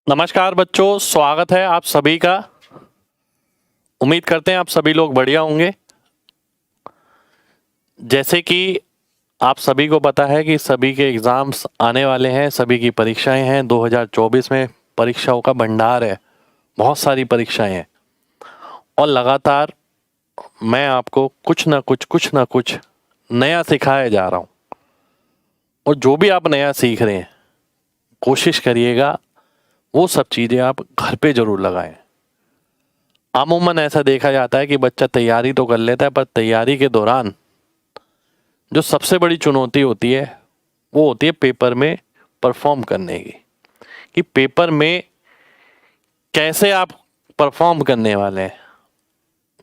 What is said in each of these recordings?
नमस्कार बच्चों, स्वागत है आप सभी का। उम्मीद करते हैं आप सभी लोग बढ़िया होंगे। जैसे कि आप सभी को पता है कि सभी के एग्ज़ाम्स आने वाले हैं, सभी की परीक्षाएं हैं। 2024 में परीक्षाओं का भंडार है, बहुत सारी परीक्षाएं हैं और लगातार मैं आपको कुछ ना कुछ नया सिखाया जा रहा हूँ। और जो भी आप नया सीख रहे हैं, कोशिश करिएगा वो सब चीज़ें आप घर पे ज़रूर लगाएं। अमूमन ऐसा देखा जाता है कि बच्चा तैयारी तो कर लेता है, पर तैयारी के दौरान जो सबसे बड़ी चुनौती होती है वो होती है पेपर में परफॉर्म करने की, कि पेपर में कैसे आप परफॉर्म करने वाले हैं।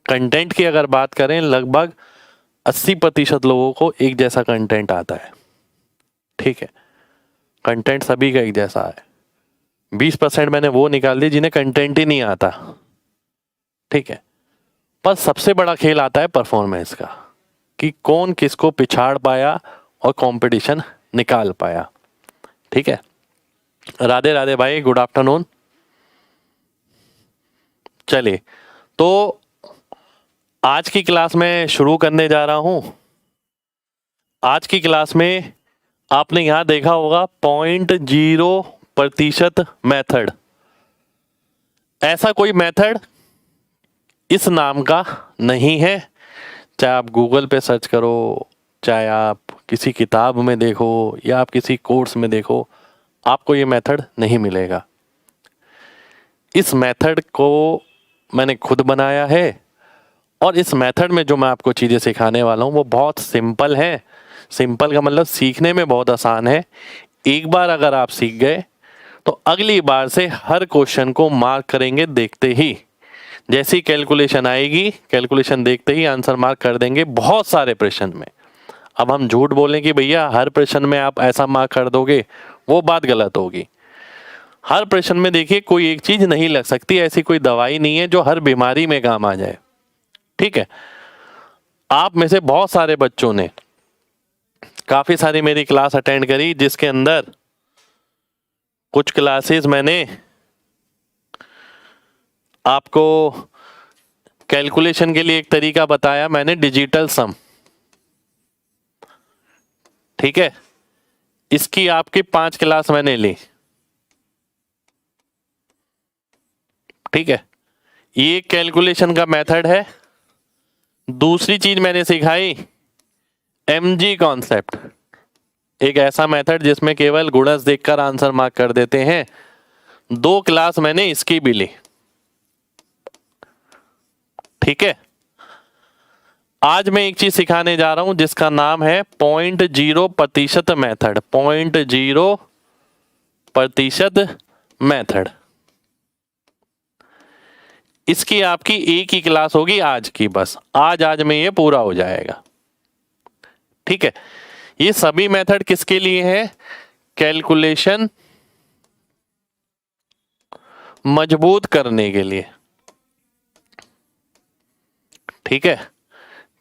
कंटेंट की अगर बात करें, लगभग 80% लोगों को एक जैसा कंटेंट आता है। ठीक है, कंटेंट सभी का एक जैसा है। 20% मैंने वो निकाल दिए जिन्हें कंटेंट ही नहीं आता। ठीक है, पर सबसे बड़ा खेल आता है परफॉर्मेंस का, कि कौन किसको पिछाड़ पाया और कंपटीशन निकाल पाया। ठीक है, राधे राधे भाई, गुड आफ्टरनून। चलिए, तो आज की क्लास में शुरू करने जा रहा हूं। आज की क्लास में आपने यहां देखा होगा 0.0% मेथड। ऐसा कोई मेथड इस नाम का नहीं है। चाहे आप गूगल पे सर्च करो, चाहे आप किसी किताब में देखो या आप किसी कोर्स में देखो, आपको ये मेथड नहीं मिलेगा। इस मेथड को मैंने खुद बनाया है और इस मेथड में जो मैं आपको चीज़ें सिखाने वाला हूँ वो बहुत सिंपल है। सिंपल का मतलब सीखने में बहुत आसान है। एक बार अगर आप सीख गए तो अगली बार से हर क्वेश्चन को मार्क करेंगे देखते ही। जैसी कैलकुलेशन आएगी, कैलकुलेशन देखते ही आंसर मार्क कर देंगे बहुत सारे प्रश्न में। अब हम झूठ बोलें कि भैया हर प्रश्न में आप ऐसा मार्क कर दोगे, वो बात गलत होगी। हर प्रश्न में देखिए कोई एक चीज नहीं लग सकती, ऐसी कोई दवाई नहीं है जो हर बीमारी में काम आ जाए। ठीक है, आप में से बहुत सारे बच्चों ने काफी सारी मेरी क्लास अटेंड करी, जिसके अंदर कुछ क्लासेस मैंने आपको कैलकुलेशन के लिए एक तरीका बताया, मैंने डिजिटल सम। ठीक है, इसकी आपकी 5 क्लास मैंने ली। ठीक है, ये कैलकुलेशन का मेथड है। दूसरी चीज मैंने सिखाई MG कॉन्सेप्ट, एक ऐसा मेथड जिसमें केवल गुणज देखकर आंसर मार्क कर देते हैं। 2 क्लास मैंने इसकी भी ली। ठीक है, आज मैं एक चीज सिखाने जा रहा हूं जिसका नाम है 0.0% मेथड। 0.0% मेथड, इसकी आपकी एक ही क्लास होगी आज की, बस आज में ये पूरा हो जाएगा। ठीक है, ये सभी मेथड किसके लिए है? कैलकुलेशन मजबूत करने के लिए। ठीक है,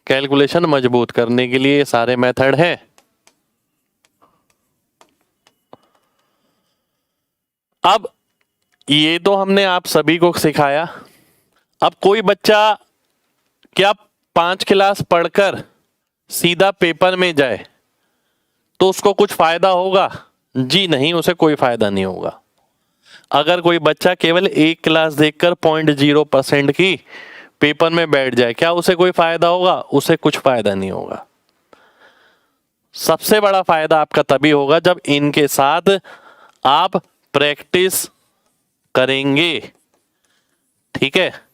कैलकुलेशन मजबूत करने के लिए ये सारे मेथड हैं। अब ये तो हमने आप सभी को सिखाया। अब कोई बच्चा क्या 5 क्लास पढ़कर सीधा पेपर में जाए तो उसको कुछ फायदा होगा? जी नहीं, उसे कोई फायदा नहीं होगा। अगर कोई बच्चा केवल एक क्लास देखकर 0.0% की पेपर में बैठ जाए, क्या उसे कोई फायदा होगा? उसे कुछ फायदा नहीं होगा। सबसे बड़ा फायदा आपका तभी होगा जब इनके साथ आप प्रैक्टिस करेंगे। ठीक है,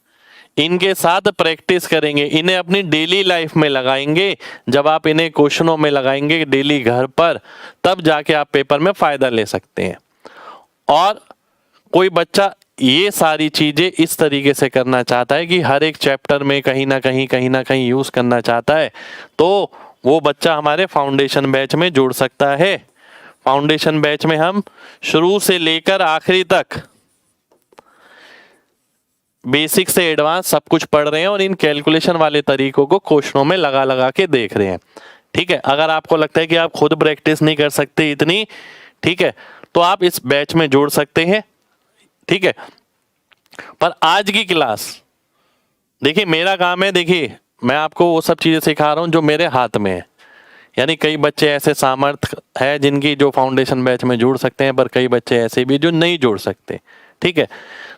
इनके साथ प्रैक्टिस करेंगे, इन्हें अपनी डेली लाइफ में लगाएंगे। जब आप इन्हें क्वेश्चनों में लगाएंगे डेली घर पर, तब जाके आप पेपर में फायदा ले सकते हैं। और कोई बच्चा ये सारी चीजें इस तरीके से करना चाहता है कि हर एक चैप्टर में कहीं ना कहीं यूज करना चाहता है, तो वो बच्चा हमारे फाउंडेशन बैच में जुड़ सकता है। फाउंडेशन बैच में हम शुरू से लेकर आखिरी तक बेसिक से एडवांस सब कुछ पढ़ रहे हैं और इन कैलकुलेशन वाले तरीकों को क्वेश्चनों में लगा लगा के देख रहे हैं। ठीक है, अगर आपको लगता है कि आप खुद प्रैक्टिस नहीं कर सकते इतनी, ठीक है, तो आप इस बैच में जुड़ सकते हैं। ठीक है। पर आज की क्लास देखिए, मेरा काम है, देखिए मैं आपको वो सब चीजें सिखा रहा हूं जो मेरे हाथ में है। यानी कई बच्चे ऐसे सामर्थ्य है जिनकी जो फाउंडेशन बैच में जुड़ सकते हैं, पर कई बच्चे ऐसे भी जो नहीं जुड़ सकते। ठीक है,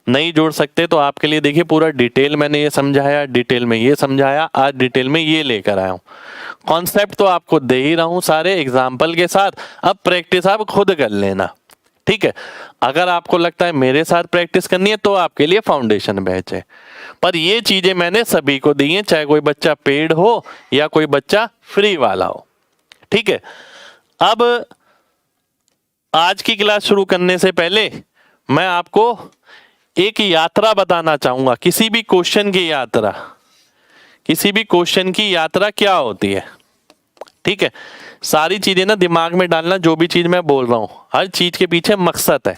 नहीं जुड़ सकते तो आपके लिए देखिए पूरा डिटेल मैंने ये समझाया, डिटेल में ये समझाया, आज डिटेल में ये लेकर आया हूँ। कॉन्सेप्ट तो आपको दे ही रहा हूँ सारे एग्जाम्पल के साथ, अब प्रैक्टिस आप खुद कर लेना। ठीक है, अगर आपको लगता है मेरे साथ प्रैक्टिस करनी है तो आपके लिए फाउंडेशन बैच है। पर ये चीजें मैंने सभी को दी हैं, चाहे कोई बच्चा पेड हो या कोई बच्चा फ्री वाला हो। ठीक है, अब आज की क्लास शुरू करने से पहले मैं आपको एक यात्रा बताना चाहूंगा, किसी भी क्वेश्चन की यात्रा। किसी भी क्वेश्चन की यात्रा क्या होती है? ठीक है, सारी चीजें ना दिमाग में डालना, जो भी चीज मैं बोल रहा हूं हर चीज के पीछे मकसद है,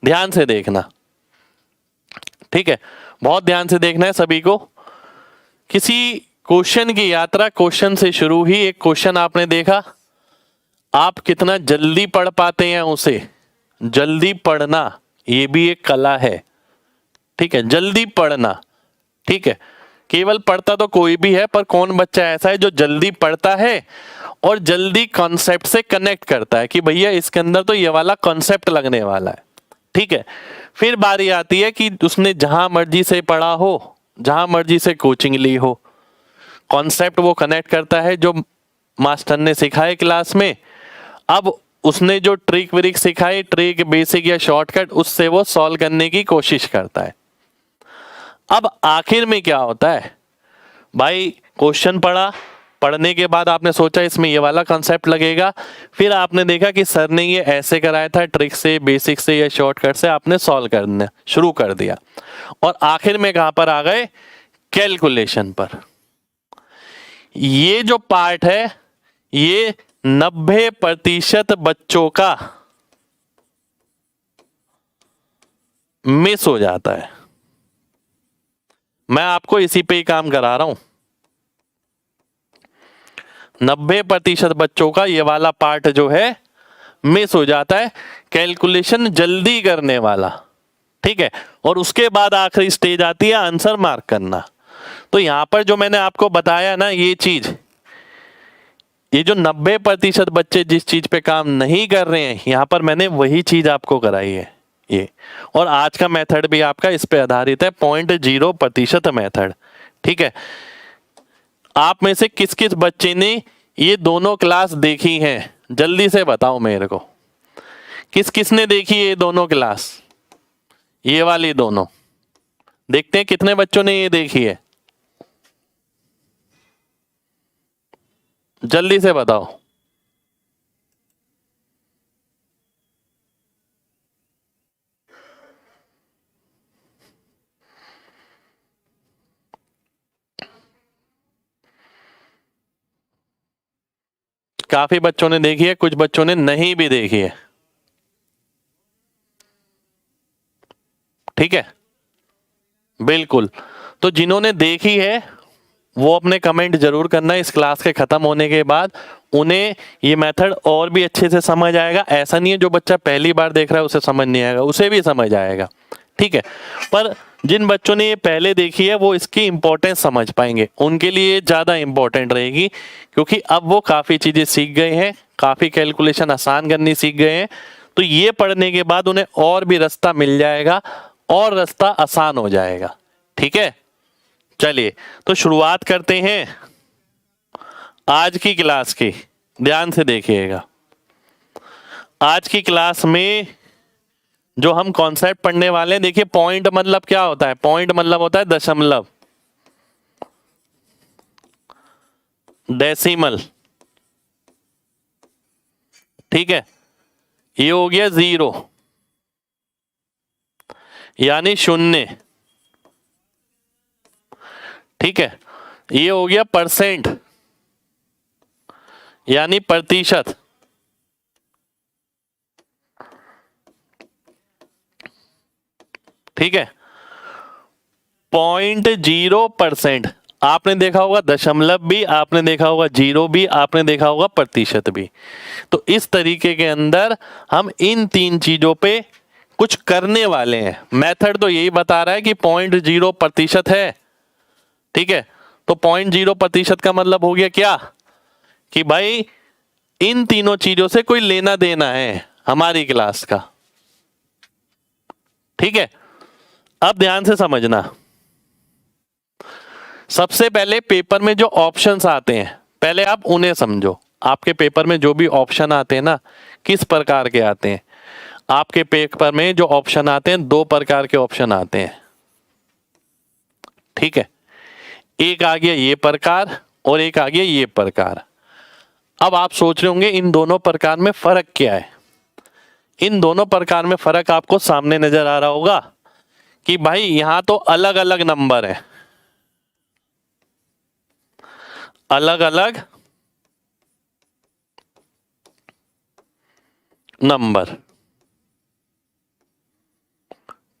ध्यान से देखना। ठीक है, बहुत ध्यान से देखना है सभी को। किसी क्वेश्चन की यात्रा क्वेश्चन से शुरू हुई। एक क्वेश्चन आपने देखा, आप कितना जल्दी पढ़ पाते हैं उसे। जल्दी पढ़ना ये भी एक कला है। ठीक है, जल्दी पढ़ना। ठीक है, केवल पढ़ता तो कोई भी है, पर कौन बच्चा ऐसा है जो जल्दी पढ़ता है और जल्दी कॉन्सेप्ट से कनेक्ट करता है कि भैया इसके अंदर तो ये वाला कॉन्सेप्ट लगने वाला है। ठीक है, फिर बारी आती है कि उसने जहां मर्जी से पढ़ा हो, जहां मर्जी से कोचिंग ली हो, कॉन्सेप्ट वो कनेक्ट करता है जो मास्टर ने सिखाए क्लास में। अब उसने जो ट्रिक विरिक सिखाई, ट्रिक बेसिक या शॉर्टकट, उससे वो सॉल्व करने की कोशिश करता है। अब आखिर में क्या होता है भाई, क्वेश्चन पढ़ा, पढ़ने के बाद आपने सोचा इसमें ये वाला कॉन्सेप्ट लगेगा, फिर आपने देखा कि सर ने ये ऐसे कराया था, ट्रिक से, बेसिक से या शॉर्टकट से आपने सॉल्व करना शुरू कर दिया, और आखिर में कहां पर आ गए? कैलकुलेशन पर। ये जो पार्ट है ये 90% बच्चों का मिस हो जाता है। मैं आपको इसी पे ही काम करा रहा हूं। 90% बच्चों का ये वाला पार्ट जो है मिस हो जाता है, कैलकुलेशन जल्दी करने वाला। ठीक है, और उसके बाद आखिरी स्टेज आती है आंसर मार्क करना। तो यहां पर जो मैंने आपको बताया ना ये चीज, ये जो 90% बच्चे जिस चीज पे काम नहीं कर रहे हैं, यहां पर मैंने वही चीज आपको कराई है ये। और आज का मेथड भी आपका इस पे आधारित है, 0.0% मेथड। ठीक है, आप में से किस किस बच्चे ने ये दोनों क्लास देखी हैं? जल्दी से बताओ मेरे को, किस किस ने देखी ये दोनों क्लास? ये वाली दोनों देखते हैं कितने बच्चों ने ये देखी है, जल्दी से बताओ। काफी बच्चों ने देखी है, कुछ बच्चों ने नहीं भी देखी है। ठीक है, बिल्कुल। तो जिन्होंने देखी है वो अपने कमेंट जरूर करना इस क्लास के खत्म होने के बाद, उन्हें ये मेथड और भी अच्छे से समझ आएगा। ऐसा नहीं है जो बच्चा पहली बार देख रहा है उसे समझ नहीं आएगा, उसे भी समझ आएगा। ठीक है, पर जिन बच्चों ने ये पहले देखी है वो इसकी इंपॉर्टेंस समझ पाएंगे, उनके लिए ज्यादा इंपॉर्टेंट रहेगी, क्योंकि अब वो काफी चीजें सीख गए हैं, काफी कैलकुलेशन आसान करनी सीख गए हैं। तो ये पढ़ने के बाद उन्हें और भी रास्ता मिल जाएगा और रास्ता आसान हो जाएगा। ठीक है, चलिए तो शुरुआत करते हैं आज की क्लास की। ध्यान से देखिएगा, आज की क्लास में जो हम कॉन्सेप्ट पढ़ने वाले हैं, देखिए पॉइंट मतलब क्या होता है? पॉइंट मतलब होता है दशमलव, डेसिमल। ठीक है, ये हो गया 0 यानी शून्य। ठीक है, ये हो गया परसेंट यानी प्रतिशत। ठीक है, 0.0% आपने देखा होगा, दशमलव भी आपने देखा होगा, 0 भी आपने देखा होगा, प्रतिशत भी। तो इस तरीके के अंदर हम इन तीन चीजों पे कुछ करने वाले हैं। मेथड तो यही बता रहा है कि 0.0% है, ठीक है। तो 0.0% का मतलब हो गया क्या कि भाई इन तीनों चीजों से कोई लेना देना है हमारी क्लास का, ठीक है। अब ध्यान से समझना, सबसे पहले पेपर में जो ऑप्शंस आते हैं पहले आप उन्हें समझो। आपके पेपर में जो भी ऑप्शन आते हैं ना, किस प्रकार के आते हैं? आपके पेपर में जो ऑप्शन आते हैं, दो प्रकार के ऑप्शन आते हैं, ठीक है। एक आ गया ये प्रकार और एक आ गया ये प्रकार। अब आप सोच रहे होंगे इन दोनों प्रकार में फर्क क्या है। इन दोनों प्रकार में फर्क आपको सामने नजर आ रहा होगा कि भाई यहां तो अलग अलग नंबर है, अलग अलग नंबर,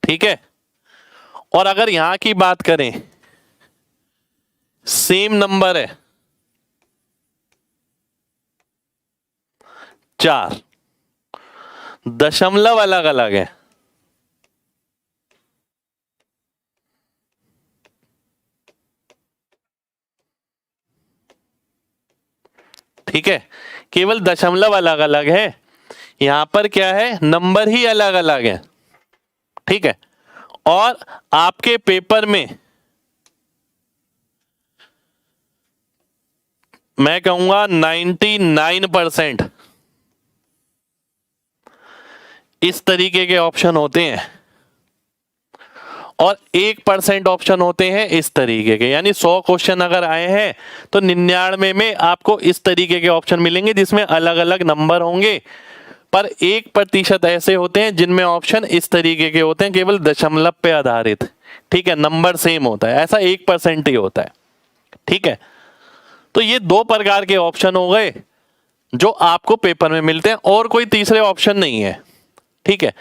ठीक है। और अगर यहां की बात करें, सेम नंबर है 4, दशमलव अलग अलग है, ठीक है। केवल दशमलव अलग अलग है, यहां पर क्या है, नंबर ही अलग अलग है, ठीक है। और आपके पेपर में मैं कहूंगा 99% इस तरीके के ऑप्शन होते हैं और 1% ऑप्शन होते हैं इस तरीके के। यानी 100 क्वेश्चन अगर आए हैं तो 99 में आपको इस तरीके के ऑप्शन मिलेंगे जिसमें अलग अलग नंबर होंगे, पर 1% ऐसे होते हैं जिनमें ऑप्शन इस तरीके के होते हैं, केवल दशमलव पे आधारित, ठीक है। नंबर सेम होता है, ऐसा 1% ही होता है, ठीक है। तो ये दो प्रकार के ऑप्शन हो गए जो आपको पेपर में मिलते हैं और कोई तीसरे ऑप्शन नहीं है, ठीक है।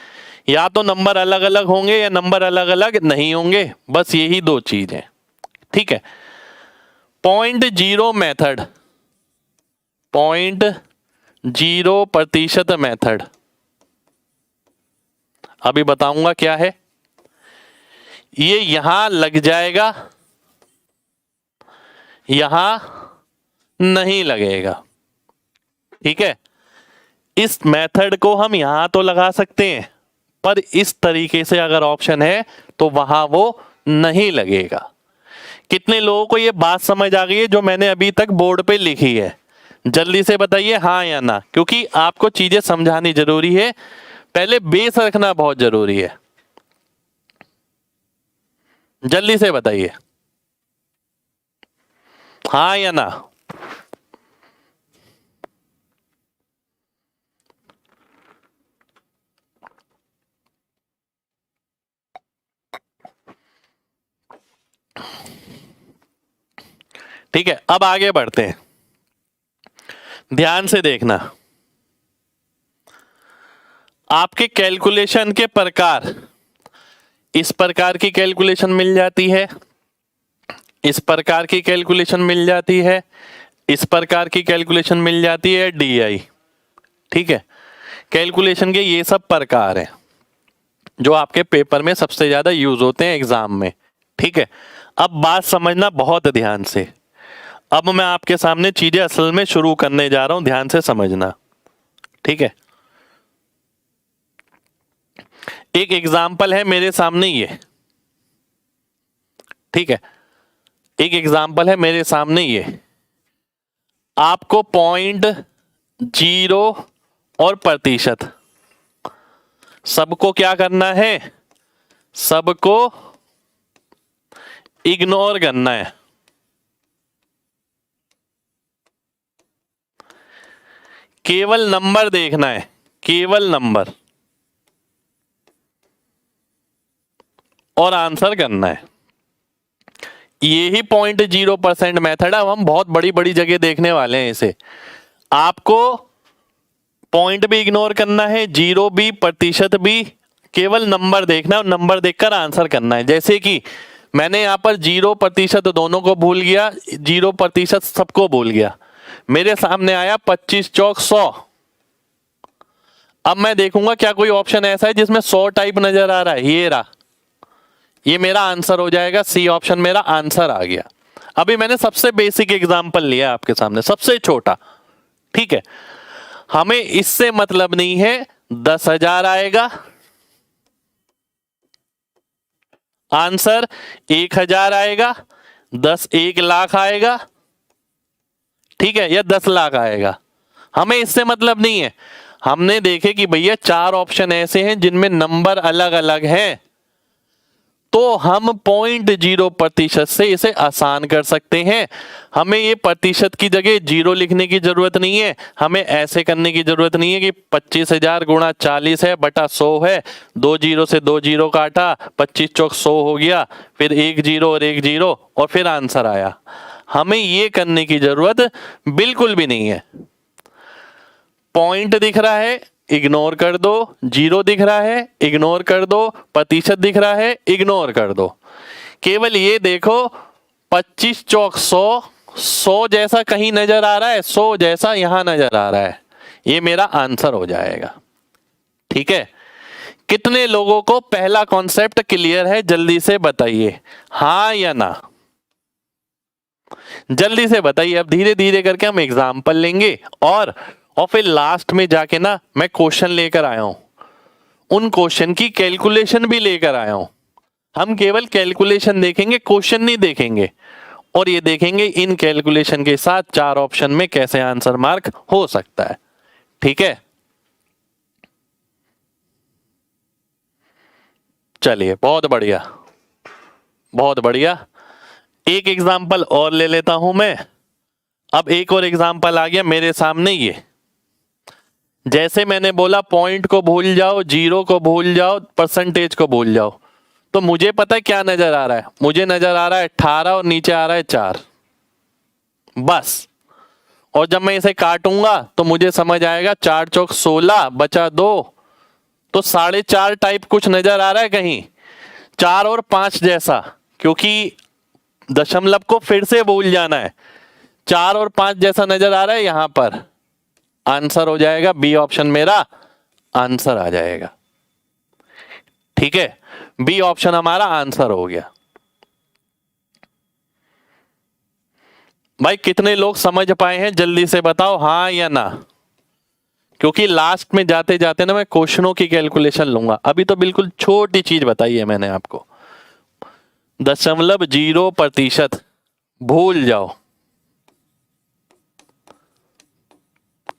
या तो नंबर अलग अलग होंगे या नंबर अलग अलग नहीं होंगे, बस यही दो चीज है, ठीक है। 0.0 मेथड, 0.0% मेथड अभी बताऊंगा क्या है। ये यहां लग जाएगा, यहां नहीं लगेगा, ठीक है। इस मेथड को हम यहां तो लगा सकते हैं, पर इस तरीके से अगर ऑप्शन है तो वहां वो नहीं लगेगा। कितने लोगों को ये बात समझ आ गई है जो मैंने अभी तक बोर्ड पे लिखी है? जल्दी से बताइए हाँ या ना, क्योंकि आपको चीजें समझानी जरूरी है, पहले बेस रखना बहुत जरूरी है। जल्दी से बताइए हाँ या ना। ठीक है, अब आगे बढ़ते हैं, ध्यान से देखना। आपके कैलकुलेशन के प्रकार, इस प्रकार की कैलकुलेशन मिल जाती है, इस प्रकार की कैलकुलेशन मिल जाती है, इस प्रकार की कैलकुलेशन मिल जाती है, DI, ठीक है। कैलकुलेशन के ये सब प्रकार हैं जो आपके पेपर में सबसे ज्यादा यूज होते हैं एग्जाम में, ठीक है। अब बात समझना बहुत ध्यान से, अब मैं आपके सामने चीजें असल में शुरू करने जा रहा हूं, ध्यान से समझना, ठीक है। एक एग्जाम्पल है मेरे सामने ये, ठीक है। एक एग्जाम्पल है मेरे सामने ये, आपको 0.0 और प्रतिशत सबको क्या करना है, सबको इग्नोर करना है, केवल नंबर देखना है, केवल नंबर, और आंसर करना है। यही 0.0% मेथड है। अब हम बहुत बड़ी बड़ी जगह देखने वाले हैं इसे। आपको पॉइंट भी इग्नोर करना है, जीरो भी, प्रतिशत भी, केवल नंबर देखना है और नंबर देखकर आंसर करना है। जैसे कि मैंने यहाँ पर 0% दोनों को भूल गया, 0% सबको भूल गया, मेरे सामने आया 25 चौक 100। अब मैं देखूंगा क्या कोई ऑप्शन ऐसा है जिसमें 100 टाइप नजर आ रहा है, ये रहा, ये मेरा आंसर हो जाएगा, सी ऑप्शन मेरा आंसर आ गया। अभी मैंने सबसे बेसिक एग्जांपल लिया आपके सामने, सबसे छोटा, ठीक है। हमें इससे मतलब नहीं है 10,000 आएगा आंसर, 1,000 आएगा, 1 लाख आएगा, ठीक है, या 10 लाख आएगा, हमें इससे मतलब नहीं है। हमने देखे कि भैया 4 ऑप्शन ऐसे हैं जिनमें नंबर अलग अलग हैं, तो हम 0.0% से इसे आसान कर सकते हैं। हमें ये प्रतिशत की जगह 0 लिखने की जरूरत नहीं है, हमें ऐसे करने की जरूरत नहीं है कि 25,000 गुणा 40 है बटा 100 है, 2 जीरो से 2 जीरो काटा, 25 चौक 100 हो गया, फिर 1 जीरो और 1 जीरो और फिर आंसर आया। हमें ये करने की जरूरत बिल्कुल भी नहीं है। पॉइंट दिख रहा है, इग्नोर कर दो, जीरो दिख रहा है, इग्नोर कर दो, प्रतिशत दिख रहा है, इग्नोर कर दो। केवल ये देखो 25 चौक 100, 100 जैसा कहीं नजर आ रहा है, 100 जैसा यहां नजर आ रहा है, ये मेरा आंसर हो जाएगा। ठीक है, कितने लोगों को पहला कॉन्सेप्ट क्लियर है, जल्दी से बताइए, हाँ या ना, जल्दी से बताइए। अब धीरे धीरे करके हम एग्जाम्पल लेंगे और फिर लास्ट में जाके ना मैं क्वेश्चन लेकर आया हूं, उन क्वेश्चन की कैलकुलेशन भी लेकर आया हूं। हम केवल कैलकुलेशन देखेंगे, क्वेश्चन नहीं देखेंगे, और ये देखेंगे इन कैलकुलेशन के साथ 4 ऑप्शन में कैसे आंसर मार्क हो सकता है। ठीक है, चलिए, बहुत बढ़िया, बहुत बढ़िया। एक एग्जाम्पल और ले लेता हूं मैं। अब एक और एग्जाम्पल आ गया मेरे सामने, ये जैसे मैंने बोला पॉइंट को भूल जाओ, जीरो को भूल जाओ, परसेंटेज को भूल जाओ, तो मुझे पता है क्या नजर आ रहा है, मुझे नजर आ रहा है 18 और नीचे आ रहा है 4, बस। और जब मैं इसे काटूंगा तो मुझे समझ आएगा 4 चौक 16 बचा 2, तो 4.5 टाइप कुछ नजर आ रहा है कहीं, 4 और 5 जैसा, क्योंकि दशमलव को फिर से भूल जाना है, 4 और 5 जैसा नजर आ रहा है यहां पर, आंसर हो जाएगा बी ऑप्शन, मेरा आंसर आ जाएगा। ठीक है, बी ऑप्शन हमारा आंसर हो गया। भाई कितने लोग समझ पाए हैं, जल्दी से बताओ हाँ या ना, क्योंकि लास्ट में जाते जाते ना मैं क्वेश्चनों की कैलकुलेशन लूंगा। अभी तो बिल्कुल छोटी चीज बताई है मैंने आपको, 0.0% भूल जाओ।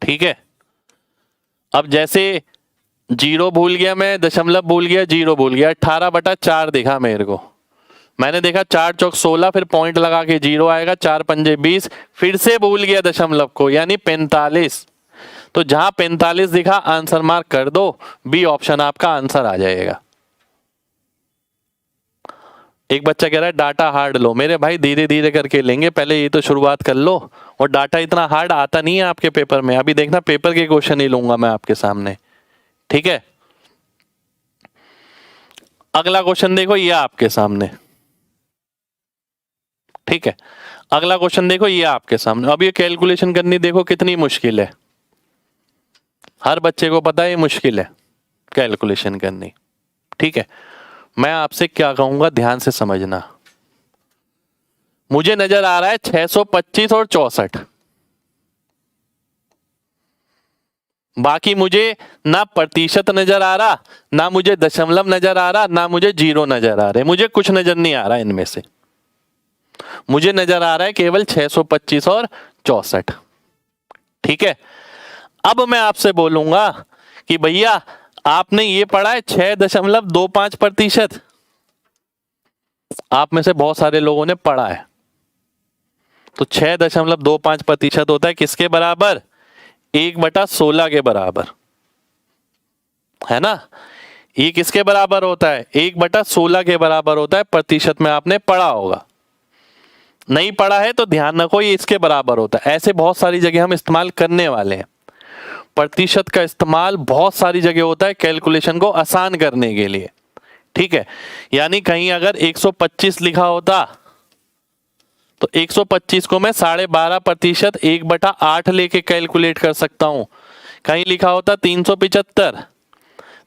ठीक है, अब जैसे जीरो भूल गया मैं, दशमलव भूल गया, जीरो भूल गया, 18/4 दिखा मेरे को, मैंने देखा 4 चौक 16, फिर पॉइंट लगा के जीरो आएगा, 4 पंजे 20, फिर से भूल गया दशमलव को, यानी 45, तो जहां 45 दिखा आंसर मार्क कर दो, बी ऑप्शन आपका आंसर आ जाएगा। एक बच्चा कह रहा है डाटा हार्ड लो, मेरे भाई धीरे धीरे करके लेंगे, पहले ये तो शुरुआत कर लो, और डाटा इतना हार्ड आता नहीं है आपके पेपर में, अभी देखना पेपर के क्वेश्चन ही लूंगा मैं आपके सामने। ठीक है, अगला क्वेश्चन देखो, ये आपके सामने। ठीक है, अगला क्वेश्चन देखो, ये आपके सामने। अब ये कैलकुलेशन करनी देखो कितनी मुश्किल है, हर बच्चे को पता है ये मुश्किल है कैलकुलेशन करनी। ठीक है, मैं आपसे क्या कहूंगा, ध्यान से समझना। मुझे नजर आ रहा है 625 और 64, बाकी मुझे ना प्रतिशत नजर आ रहा, ना मुझे दशमलव नजर आ रहा, ना मुझे जीरो नजर आ रहे, मुझे कुछ नजर नहीं आ रहा इनमें से, मुझे नजर आ रहा है केवल 625 और 64। ठीक है, अब मैं आपसे बोलूंगा कि भैया आपने ये पढ़ा है 6.25%, आप में से बहुत सारे लोगों ने पढ़ा है, तो 6.25% होता है किसके बराबर, 1/16 के बराबर, है ना। ये किसके बराबर होता है, 1/16 के बराबर होता है, प्रतिशत में आपने पढ़ा होगा, नहीं पढ़ा है तो ध्यान रखो ये इसके बराबर होता है। ऐसे बहुत सारी जगह हम इस्तेमाल करने वाले हैं, प्रतिशत का इस्तेमाल बहुत सारी जगह होता है कैलकुलेशन को आसान करने के लिए। ठीक है, यानी कहीं अगर 125 लिखा होता तो 125 को मैं 12.5%, 1/8 लेके कैलकुलेट कर सकता हूं। कहीं लिखा होता 375,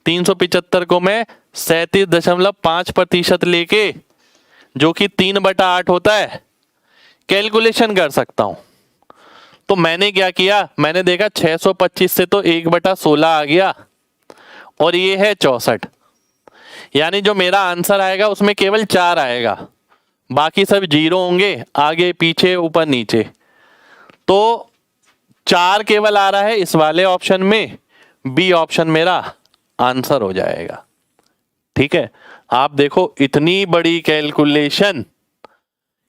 375 को मैं 37.5% लेके, जो कि 3/8 होता है, कैलकुलेशन कर सकता हूं। तो मैंने क्या किया, मैंने देखा 625 से तो 1/16 आ गया और ये है 64, यानी जो मेरा आंसर आएगा उसमें केवल 4 आएगा, बाकी सब जीरो होंगे, आगे पीछे ऊपर नीचे। तो 4 केवल आ रहा है इस वाले ऑप्शन में, बी ऑप्शन मेरा आंसर हो जाएगा। ठीक है, आप देखो इतनी बड़ी कैलकुलेशन,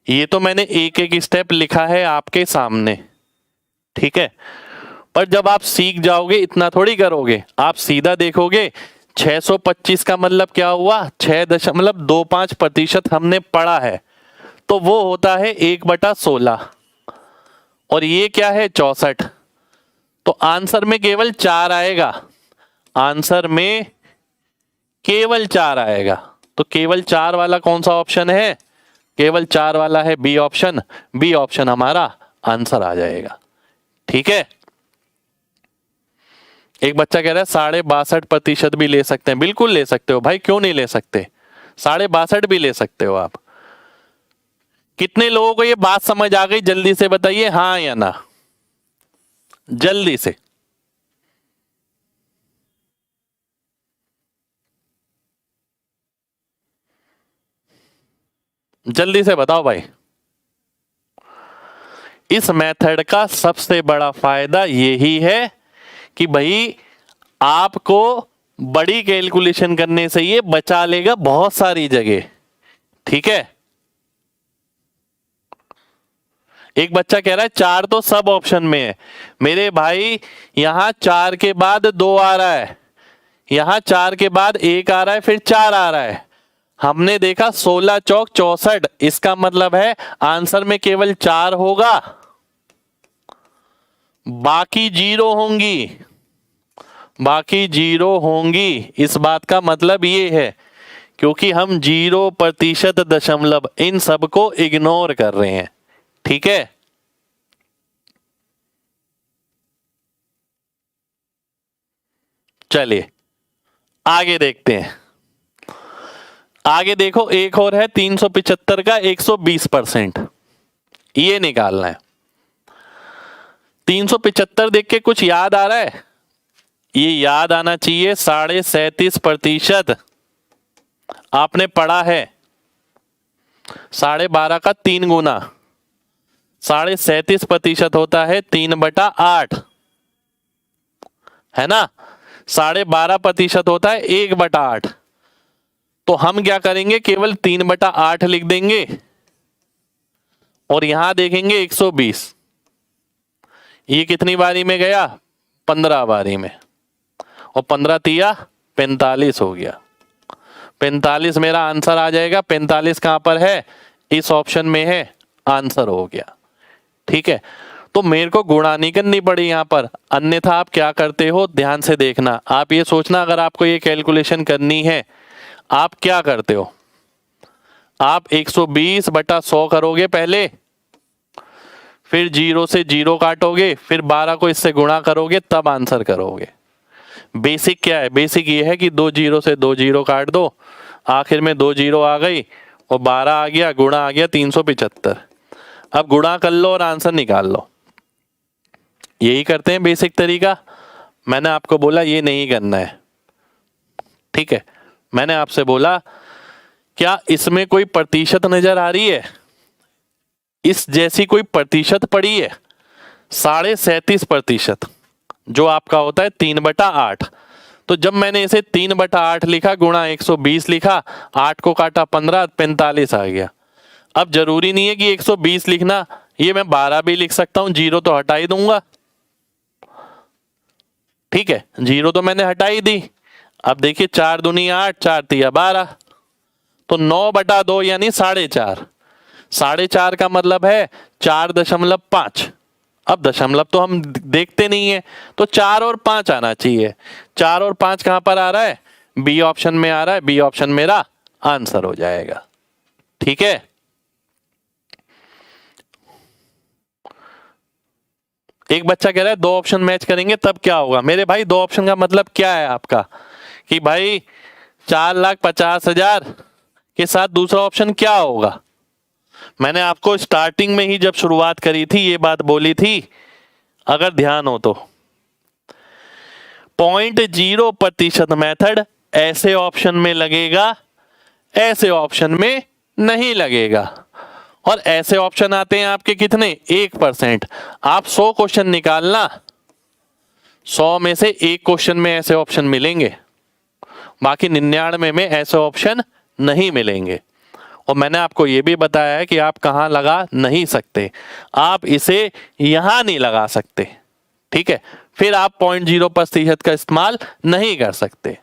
ये तो मैंने एक एक स्टेप लिखा है आपके सामने। ठीक है, पर जब आप सीख जाओगे इतना थोड़ी करोगे, आप सीधा देखोगे 625 का मतलब क्या हुआ, 6.25% हमने पढ़ा है, तो वो होता है 1/16, और ये क्या है 64। तो आंसर में केवल 4 आएगा, आंसर में केवल 4 आएगा। तो केवल 4 वाला कौन सा ऑप्शन है, केवल 4 वाला है बी ऑप्शन, बी ऑप्शन हमारा आंसर आ जाएगा। ठीक है, एक बच्चा कह रहा है 62.5% भी ले सकते हैं। बिल्कुल ले सकते हो भाई, क्यों नहीं ले सकते, 62.5 भी ले सकते हो आप। कितने लोगों को ये बात समझ आ गई, जल्दी से बताइए हाँ या ना, जल्दी से। जल्दी से बताओ भाई। इस मेथड का सबसे बड़ा फायदा यही है कि भाई आपको बड़ी कैलकुलेशन करने से ये बचा लेगा बहुत सारी जगह। ठीक है, एक बच्चा कह रहा है 4 तो सब ऑप्शन में है। मेरे भाई यहां 4 के बाद 2 आ रहा है, यहां 4 के बाद 1 आ रहा है, फिर 4 आ रहा है। हमने देखा 16 चौक 64, इसका मतलब है आंसर में केवल 4 होगा, बाकी जीरो होंगी, बाकी जीरो होंगी। इस बात का मतलब ये है क्योंकि हम 0% दशमलव इन सबको इग्नोर कर रहे हैं। ठीक है, चलिए आगे देखते हैं। आगे देखो, एक और है 375 का 120%, ये निकालना है। 375 देख के कुछ याद आ रहा है, ये याद आना चाहिए 37.5% आपने पढ़ा है। 12.5 का 3 गुना 37% होता है 3/8, है ना। 12.5% होता है 1/8। तो हम क्या करेंगे, केवल 3/8 लिख देंगे और यहां देखेंगे 120, ये कितनी बारी में गया, 15 बारी में, और 15 तिया 45 हो गया। 45 मेरा आंसर आ जाएगा। 45 कहां पर है, इस ऑप्शन में है, आंसर हो गया। ठीक है, तो मेरे को गुणा नहीं करनी पड़ी यहां पर, अन्यथा आप क्या करते हो ध्यान से देखना। आप ये सोचना, अगर आपको ये कैलकुलेशन करनी है आप क्या करते हो, आप 120/100 करोगे पहले, फिर 0 से 0 काटोगे, फिर 12 को इससे गुणा करोगे, तब आंसर करोगे। बेसिक क्या है, बेसिक ये है कि 2 0 से 2 0 काट दो, आखिर में 2 0 आ गई और 12 आ गया, गुणा आ गया 375। अब गुणा कर लो और आंसर निकाल लो, यही करते हैं बेसिक तरीका। मैंने आपको बोला ये नहीं करना है। ठीक है, मैंने आपसे बोला क्या इसमें कोई प्रतिशत नजर आ रही है, इस जैसी कोई प्रतिशत पड़ी है, 37.5%, जो आपका होता है 3/8। तो जब मैंने इसे 3/8 लिखा, गुणा 120 लिखा, 8 को काटा 15, 45 आ गया। अब जरूरी नहीं है कि 120 लिखना, ये मैं 12 भी लिख सकता हूं, जीरो तो हटा ही दूंगा। ठीक है, जीरो तो मैंने हटा ही दी। अब देखिए 4 दूनी 8, 4 तिया 12, तो 9/2 यानी 4.5। 4.5 का मतलब है 4.5। अब दशमलव तो हम देखते नहीं है, तो 4 और 5 आना चाहिए। 4 और 5 कहां पर आ रहा है, बी ऑप्शन में आ रहा है, बी ऑप्शन मेरा आंसर हो जाएगा। ठीक है, एक बच्चा कह रहा है 2 ऑप्शन मैच करेंगे तब क्या होगा। मेरे भाई 2 ऑप्शन का मतलब क्या है आपका कि भाई 4,50,000 के साथ दूसरा ऑप्शन क्या होगा। मैंने आपको स्टार्टिंग में ही जब शुरुआत करी थी ये बात बोली थी, अगर ध्यान हो तो। 0.0% मेथड ऐसे ऑप्शन में लगेगा, ऐसे ऑप्शन में नहीं लगेगा। और ऐसे ऑप्शन आते हैं आपके कितने, 1%। आप 100 क्वेश्चन निकालना, 100 में से 1 क्वेश्चन में ऐसे ऑप्शन मिलेंगे, बाकी 99 में ऐसे ऑप्शन नहीं मिलेंगे। और मैंने आपको ये भी बताया है कि आप कहाँ लगा नहीं सकते, आप इसे यहां नहीं लगा सकते, ठीक है। फिर आप 0.0% का इस्तेमाल नहीं कर सकते।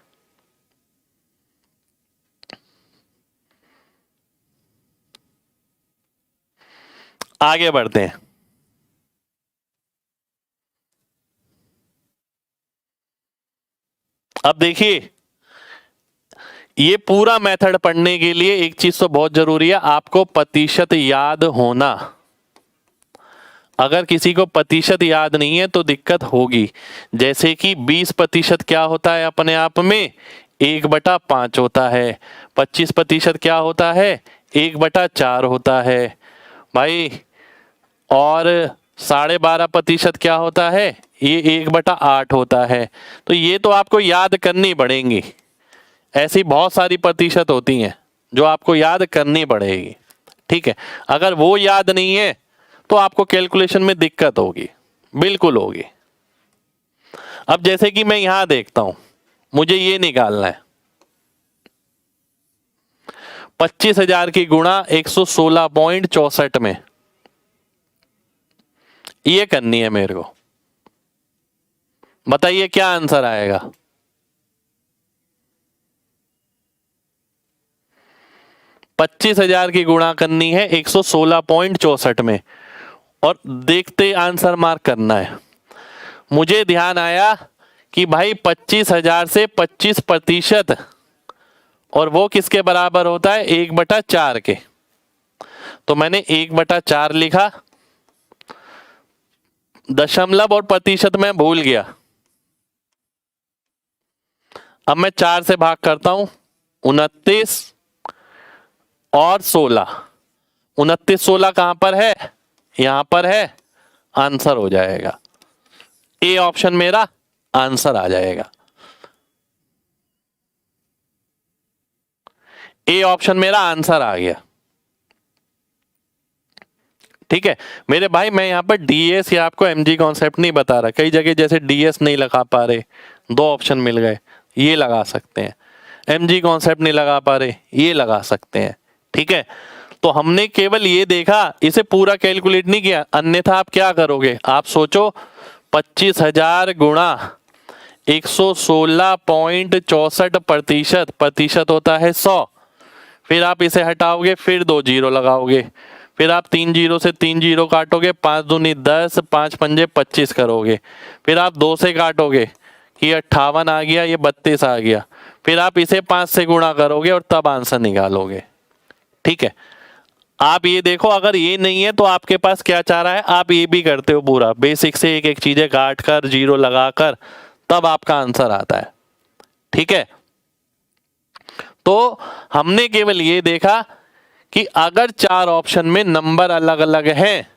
आगे बढ़ते हैं। अब देखिए, ये पूरा मेथड पढ़ने के लिए एक चीज तो बहुत जरूरी है, आपको प्रतिशत याद होना। अगर किसी को प्रतिशत याद नहीं है तो दिक्कत होगी। जैसे कि 20% क्या होता है अपने आप में, 1/5 होता है। 25% क्या होता है, 1/4 होता है भाई। और 12.5% क्या होता है, ये 1/8 होता है। तो ये तो आपको याद करनी पड़ेंगी। ऐसी बहुत सारी प्रतिशत होती हैं जो आपको याद करनी पड़ेगी, ठीक है। अगर वो याद नहीं है तो आपको कैलकुलेशन में दिक्कत होगी, बिल्कुल होगी। अब जैसे कि मैं यहां देखता हूं, मुझे ये निकालना है 25,000 की गुणा 116.64 में, ये करनी है मेरे को। बताइए क्या आंसर आएगा। 25,000 की गुणा करनी है 116.64 में, और देखते आंसर मार्क करना है। मुझे ध्यान आया कि भाई 25,000 से 25%, और वो किसके बराबर होता है, 1/4 के। तो मैंने 1/4 लिखा, दशमलव और प्रतिशत में भूल गया। अब मैं 4 से भाग करता हूं, 29 और 16। 29 16 कहां पर है, यहां पर है, आंसर हो जाएगा। ए ऑप्शन मेरा आंसर आ जाएगा। ए ऑप्शन मेरा आंसर आ गया, ठीक है। मेरे भाई मैं यहां पर डीएस या आपको एमजी कॉन्सेप्ट नहीं बता रहा। कई जगह जैसे डीएस नहीं लगा पा रहे, 2 ऑप्शन मिल गए, ये लगा सकते हैं। एमजी कॉन्सेप्ट नहीं लगा पा रहे, ये लगा सकते हैं, ठीक है। तो हमने केवल ये देखा, इसे पूरा कैलकुलेट नहीं किया। अन्यथा आप क्या करोगे, आप सोचो 25,000 गुणा 116.64%, प्रतिशत होता है 100। फिर आप इसे हटाओगे, फिर 2 जीरो लगाओगे, फिर आप 3 जीरो से 3 जीरो काटोगे, 5 दूनी 10, 5 पंजे 25 करोगे। फिर आप 2 से काटोगे कि 58 आ गया, ये 32 आ गया। फिर आप इसे 5 से गुणा करोगे और तब आंसर निकालोगे, ठीक है। आप ये देखो, अगर ये नहीं है तो आपके पास क्या चाह रहा है, आप ये भी करते हो पूरा बेसिक से एक एक चीजें काट कर जीरो लगाकर, तब आपका आंसर आता है, ठीक है। तो हमने केवल ये देखा कि अगर 4 ऑप्शन में नंबर अलग अलग हैं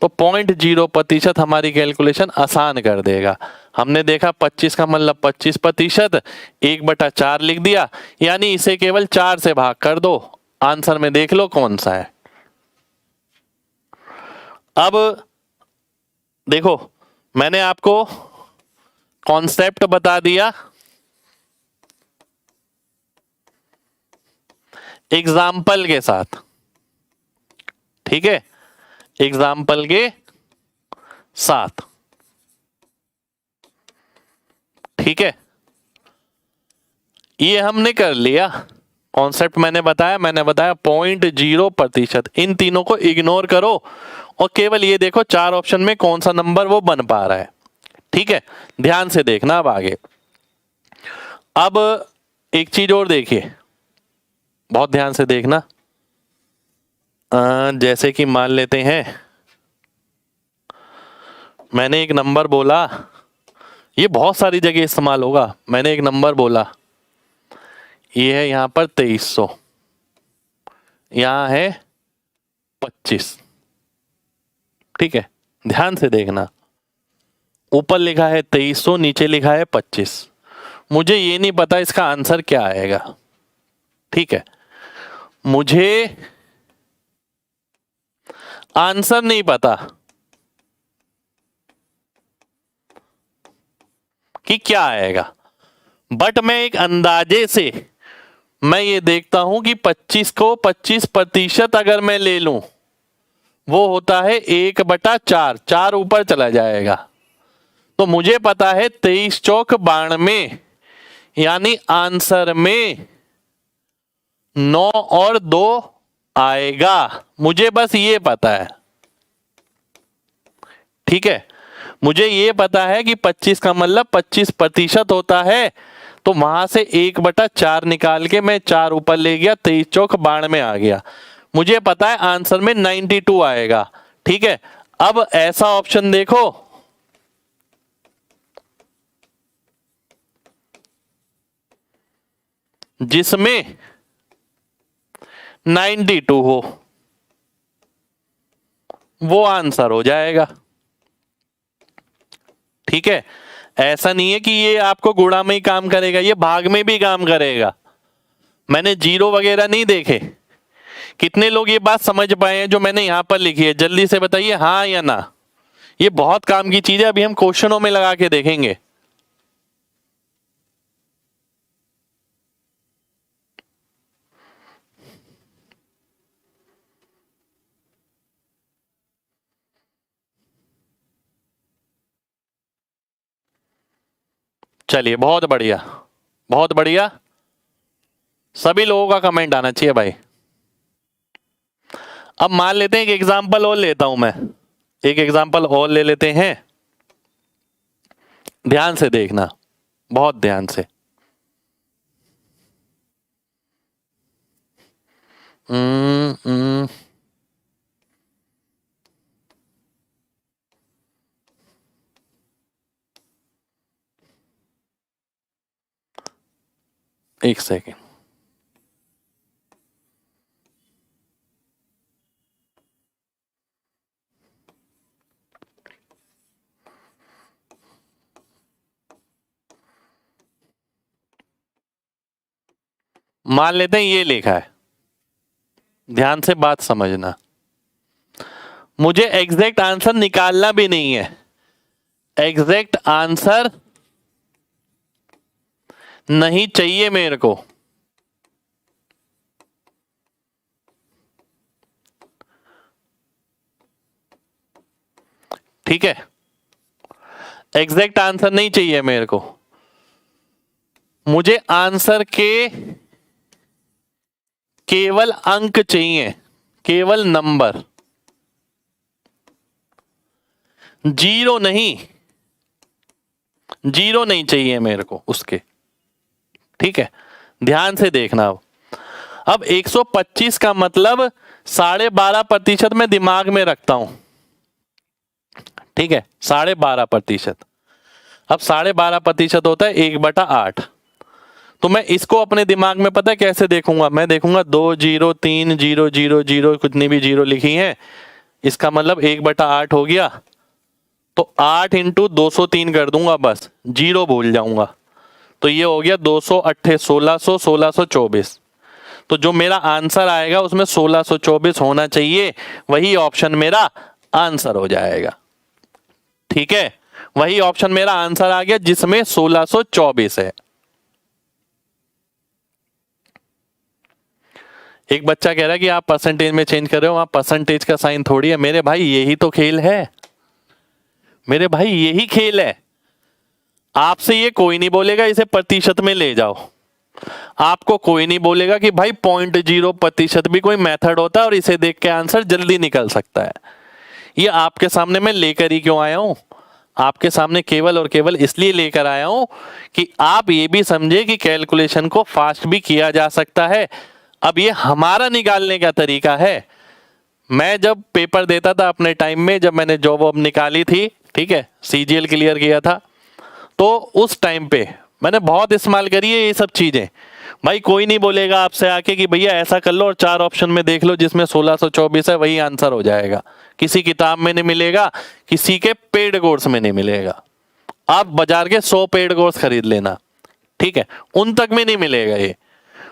तो 0.0% हमारी कैलकुलेशन आसान कर देगा। हमने देखा 25 का मतलब 25%, 1/4 लिख दिया, यानी इसे केवल 4 से भाग कर दो, आंसर में देख लो कौन सा है। अब देखो, मैंने आपको कॉन्सेप्ट बता दिया, एग्जाम्पल के साथ, ठीक है, एग्जाम्पल के साथ, ठीक है। ये हमने कर लिया, कॉन्सेप्ट मैंने बताया 0.0%। इन तीनों को इग्नोर करो और केवल ये देखो 4 ऑप्शन में कौन सा नंबर वो बन पा रहा है, ठीक है। ध्यान से देखना अब आगे। अब एक चीज और देखिए, बहुत ध्यान से देखना। जैसे कि मान लेते हैं मैंने एक नंबर बोला, ये बहुत सारी जगह इस्तेमाल होगा। मैंने एक नंबर बोला, ये है यहाँ पर 2300, यहाँ है 25। ठीक है, ध्यान से देखना, ऊपर लिखा है 2300, नीचे लिखा है 25। मुझे ये नहीं पता इसका आंसर क्या आएगा। ठीक है, मुझे आंसर नहीं पता कि क्या आएगा, बट मैं एक अंदाजे से मैं ये देखता हूं कि 25 को 25% अगर मैं ले लूं, वो होता है 1/4, 4 ऊपर चला जाएगा। तो मुझे पता है 23 चौक 92, यानी आंसर में 9 और 2 आएगा। मुझे बस ये पता है। ठीक है, मुझे ये पता है कि 25 का मतलब 25% होता है, तो वहां से 1/4 निकाल के मैं 4 ऊपर ले गया, 23 चौक 92 आ गया। मुझे पता है आंसर में 92 आएगा। ठीक है, अब ऐसा ऑप्शन देखो, जिसमें 92 हो, वो आंसर हो जाएगा। ठीक है, ऐसा नहीं है कि ये आपको गुणा में ही काम करेगा, ये भाग में भी काम करेगा। मैंने जीरो वगैरह नहीं देखे। कितने लोग ये बात समझ पाए हैं जो मैंने यहां पर लिखी है? जल्दी से बताइए हाँ या ना। ये बहुत काम की चीज है, अभी हम क्वेश्चनों में लगा के देखेंगे। चलिए, बहुत बढ़िया, बहुत बढ़िया। सभी लोगों का कमेंट आना चाहिए भाई। अब मान लेते हैं एक एग्जांपल और लेता हूं मैं, एक एग्जांपल और ले लेते हैं। ध्यान से देखना, बहुत ध्यान से। एक सेकेंड। मान लेते हैं ये लिखा है, ध्यान से बात समझना। मुझे एग्जैक्ट आंसर निकालना भी नहीं है, एग्जैक्ट आंसर नहीं चाहिए मेरे को। ठीक है, एग्जैक्ट आंसर नहीं चाहिए मेरे को, मुझे आंसर के केवल अंक चाहिए, केवल नंबर, जीरो नहीं, जीरो नहीं चाहिए मेरे को उसके। ठीक है, ध्यान से देखना। अब 125 का मतलब 12.5% मैं दिमाग में रखता हूं। ठीक है, 12.5%। अब 12.5% होता है 1/8। तो मैं इसको अपने दिमाग में पता है कैसे देखूंगा? मैं देखूंगा 2 0 3 0 0 0, कितनी भी जीरो लिखी हैं, इसका मतलब 1/8 हो गया। तो 8 इंटू 203 कर दूंगा, बस जीरो भूल जाऊंगा। तो ये हो गया 208 1600 1624। तो जो मेरा आंसर आएगा उसमें 1624 होना चाहिए, वही ऑप्शन मेरा आंसर हो जाएगा। ठीक है, वही ऑप्शन मेरा आंसर आ गया जिसमें 1624 है। एक बच्चा कह रहा है कि आप परसेंटेज में चेंज कर रहे हो, वहां परसेंटेज का साइन थोड़ी है। मेरे भाई यही तो खेल है, मेरे भाई यही खेल है। आपसे ये कोई नहीं बोलेगा इसे प्रतिशत में ले जाओ, आपको कोई नहीं बोलेगा कि भाई 0.0% भी कोई मेथड होता है और इसे देख के आंसर जल्दी निकल सकता है। ये आपके सामने मैं लेकर ही क्यों आया हूं? आपके सामने केवल और केवल इसलिए लेकर आया हूं कि आप ये भी समझे कि कैलकुलेशन को फास्ट भी किया जा सकता है। अब ये हमारा निकालने का तरीका है। मैं जब पेपर देता था अपने टाइम में, जब मैंने जॉब वॉब निकाली थी, ठीक है, CGL क्लियर किया था। तो उस टाइम पे मैंने बहुत इस्तेमाल करी है ये सब चीजें। भाई कोई नहीं बोलेगा आपसे आके कि भैया ऐसा कर लो और 4 ऑप्शन में देख लो जिसमें 1624 है वही आंसर हो जाएगा। किसी किताब में नहीं मिलेगा, किसी के पेड कोर्स में नहीं मिलेगा। आप बाजार के 100 पेड कोर्स खरीद लेना, ठीक है, उन तक में नहीं मिलेगा ये।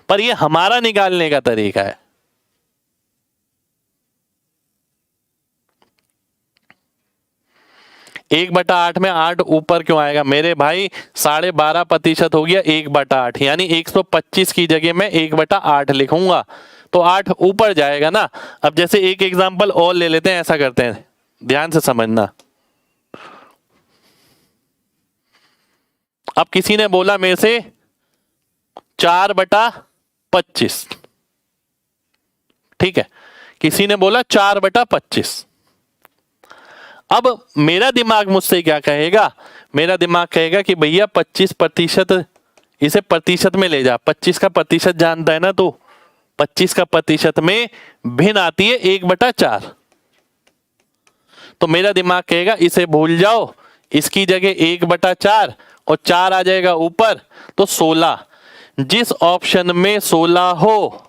पर ये हमारा निकालने का तरीका है। एक बटा 8 में 8 ऊपर क्यों आएगा मेरे भाई? 12.5% हो गया 1/8, यानी 125 की जगह में 1/8 लिखूंगा तो 8 ऊपर जाएगा ना। अब जैसे एक एग्जांपल और ले लेते हैं, ऐसा करते हैं, ध्यान से समझना। अब किसी ने बोला मेरे से 4/25, ठीक है, किसी ने बोला 4/25। अब मेरा दिमाग मुझसे क्या कहेगा? मेरा दिमाग कहेगा कि भैया 25%, इसे प्रतिशत में ले जा। 25 का प्रतिशत जानता है ना तू? 25 का प्रतिशत में भिन्न आती है 1/4। तो मेरा दिमाग कहेगा इसे भूल जाओ, इसकी जगह 1/4 और 4 आ जाएगा ऊपर, तो 16। जिस ऑप्शन में 16 हो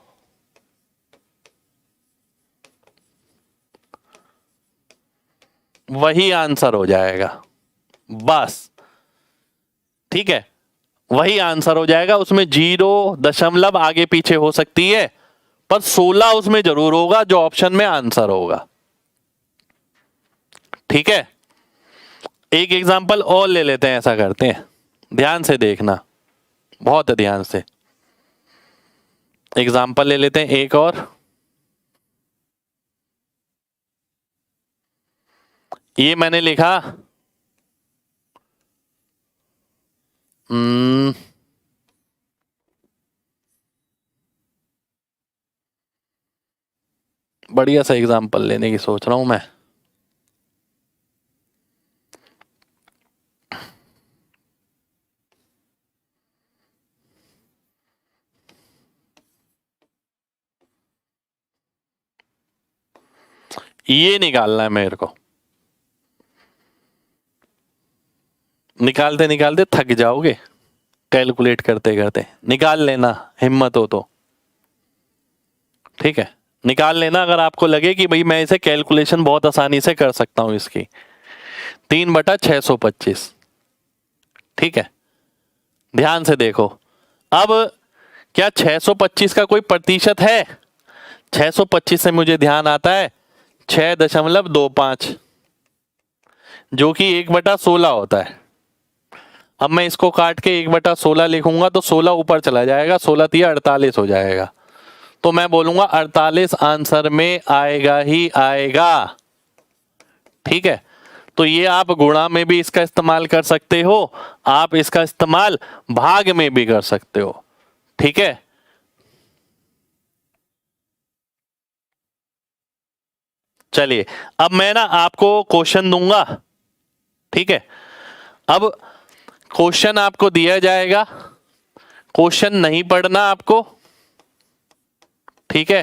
वही आंसर हो जाएगा, बस, ठीक है, वही आंसर हो जाएगा। उसमें 0 दशमलव आगे पीछे हो सकती है, पर 16 उसमें जरूर होगा जो ऑप्शन में आंसर होगा, ठीक है। एक एग्जांपल और ले लेते हैं, ऐसा करते हैं, ध्यान से देखना, बहुत ध्यान से। एग्जांपल ले लेते हैं एक और। ये मैंने लिखा बढ़िया सा एग्जांपल लेने की सोच रहा हूं मैं। ये निकालना है मेरे को, निकालते निकालते थक जाओगे, कैलकुलेट करते करते। निकाल लेना, हिम्मत हो तो, ठीक है, निकाल लेना। अगर आपको लगे कि भाई मैं इसे कैलकुलेशन बहुत आसानी से कर सकता हूं इसकी, 3/625, ठीक है, ध्यान से देखो। अब क्या 625 का कोई प्रतिशत है? 625 से मुझे ध्यान आता है 6.25, जो कि 1/16 होता है। अब मैं इसको काट के 1/16 लिखूंगा तो 16 ऊपर चला जाएगा, 16 तिया 48 हो जाएगा। तो मैं बोलूंगा 48 आंसर में आएगा ही आएगा, ठीक है। तो ये आप गुणा में भी इसका इस्तेमाल कर सकते हो, आप इसका इस्तेमाल भाग में भी कर सकते हो, ठीक है। चलिए, अब मैं ना आपको क्वेश्चन दूंगा, ठीक है। अब क्वेश्चन आपको दिया जाएगा, क्वेश्चन नहीं पढ़ना आपको, ठीक है,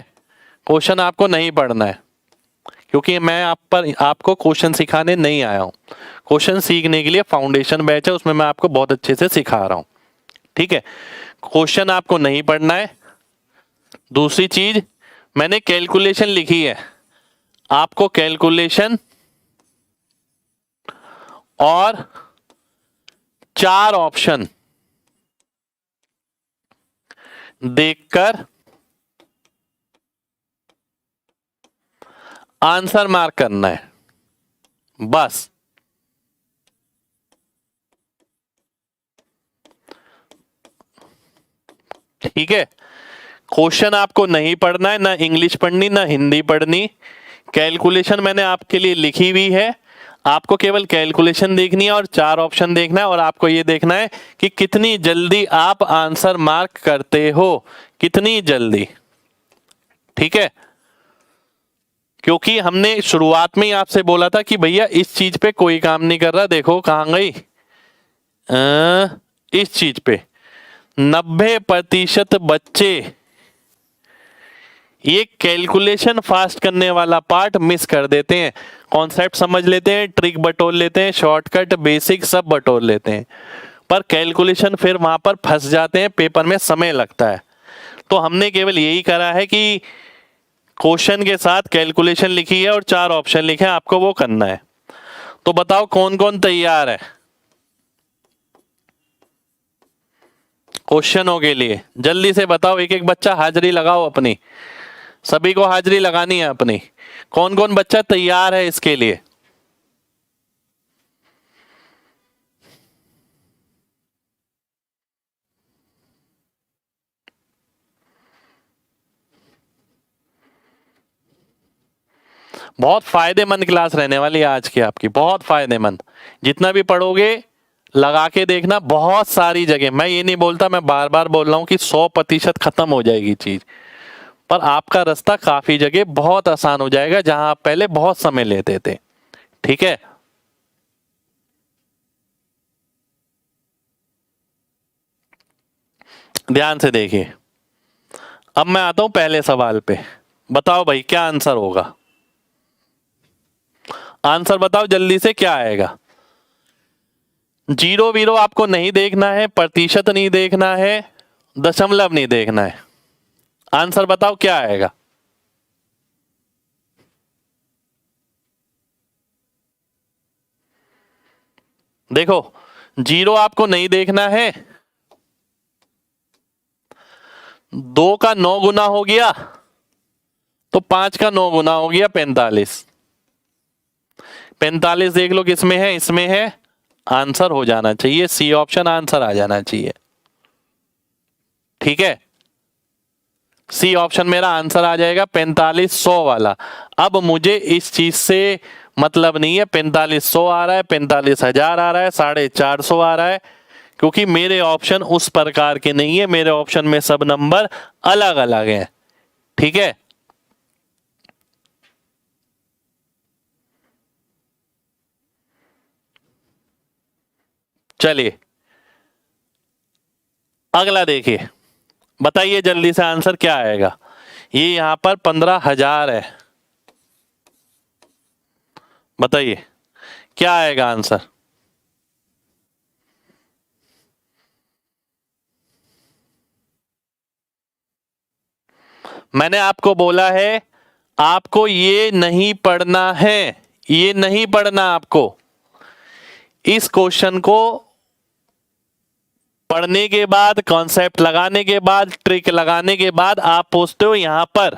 क्वेश्चन आपको नहीं पढ़ना है, क्योंकि मैं आपको क्वेश्चन सिखाने नहीं आया हूं। क्वेश्चन सीखने के लिए फाउंडेशन बैच है, उसमें मैं आपको बहुत अच्छे से सिखा रहा हूं, ठीक है। क्वेश्चन आपको नहीं पढ़ना है। दूसरी चीज, मैंने कैलकुलेशन लिखी है, आपको कैलकुलेशन और 4 ऑप्शन देखकर आंसर मार्क करना है, बस। ठीक है, क्वेश्चन आपको नहीं पढ़ना है, ना इंग्लिश पढ़नी ना हिंदी पढ़नी। कैलकुलेशन मैंने आपके लिए लिखी हुई है, आपको केवल कैलकुलेशन देखनी है और 4 ऑप्शन देखना है, और आपको ये देखना है कि कितनी जल्दी आप आंसर मार्क करते हो, कितनी जल्दी, ठीक है। क्योंकि हमने शुरुआत में ही आपसे बोला था कि भैया इस चीज पे कोई काम नहीं कर रहा, देखो कहां गई, इस चीज पे 90% बच्चे ये कैलकुलेशन फास्ट करने वाला पार्ट मिस कर देते हैं। कॉन्सेप्ट समझ लेते हैं, ट्रिक बटोर लेते हैं, शॉर्टकट बेसिक सब बटोर लेते हैं, पर कैलकुलेशन फिर वहां पर फंस जाते हैं, पेपर में समय लगता है। तो हमने केवल यही करा है कि क्वेश्चन के साथ कैलकुलेशन लिखी है और 4 ऑप्शन लिखे हैं, आपको वो करना है। तो बताओ कौन कौन तैयार है क्वेश्चनों के लिए? जल्दी से बताओ, एक एक बच्चा हाजिरी लगाओ अपनी, सभी को हाजिरी लगानी है अपनी। कौन कौन बच्चा तैयार है इसके लिए? बहुत फायदेमंद क्लास रहने वाली है आज की आपकी, बहुत फायदेमंद। जितना भी पढ़ोगे लगा के देखना, बहुत सारी जगह, मैं ये नहीं बोलता, मैं बार बार बोल रहा हूं कि 100% खत्म हो जाएगी चीज, पर आपका रास्ता काफी जगह बहुत आसान हो जाएगा जहां आप पहले बहुत समय लेते थे। ठीक है, ध्यान से देखिए। अब मैं आता हूं पहले सवाल पे, बताओ भाई क्या आंसर होगा? आंसर बताओ जल्दी से, क्या आएगा? जीरो वीरो आपको नहीं देखना है, प्रतिशत नहीं देखना है, दशमलव नहीं देखना है। आंसर बताओ क्या आएगा? देखो, जीरो आपको नहीं देखना है, 2 का 9 गुना हो गया तो 5 का 9 गुना हो गया 45। 45 देख लो किसमें है, इसमें है, आंसर हो जाना चाहिए सी ऑप्शन, आंसर आ जाना चाहिए। ठीक है, सी ऑप्शन मेरा आंसर आ जाएगा 4500 वाला। अब मुझे इस चीज से मतलब नहीं है 4500 आ रहा है, 45,000 आ रहा है, 450 आ रहा है, क्योंकि मेरे ऑप्शन उस प्रकार के नहीं है, मेरे ऑप्शन में सब नंबर अलग अलग हैं। ठीक है, चलिए अगला देखिए, बताइए जल्दी से आंसर क्या आएगा। ये यहां पर 15,000 है, बताइए क्या आएगा आंसर? मैंने आपको बोला है आपको ये नहीं पढ़ना है, ये नहीं पढ़ना आपको। इस क्वेश्चन को पढ़ने के बाद, कॉन्सेप्ट लगाने के बाद, ट्रिक लगाने के बाद आप पूछते हो यहां पर।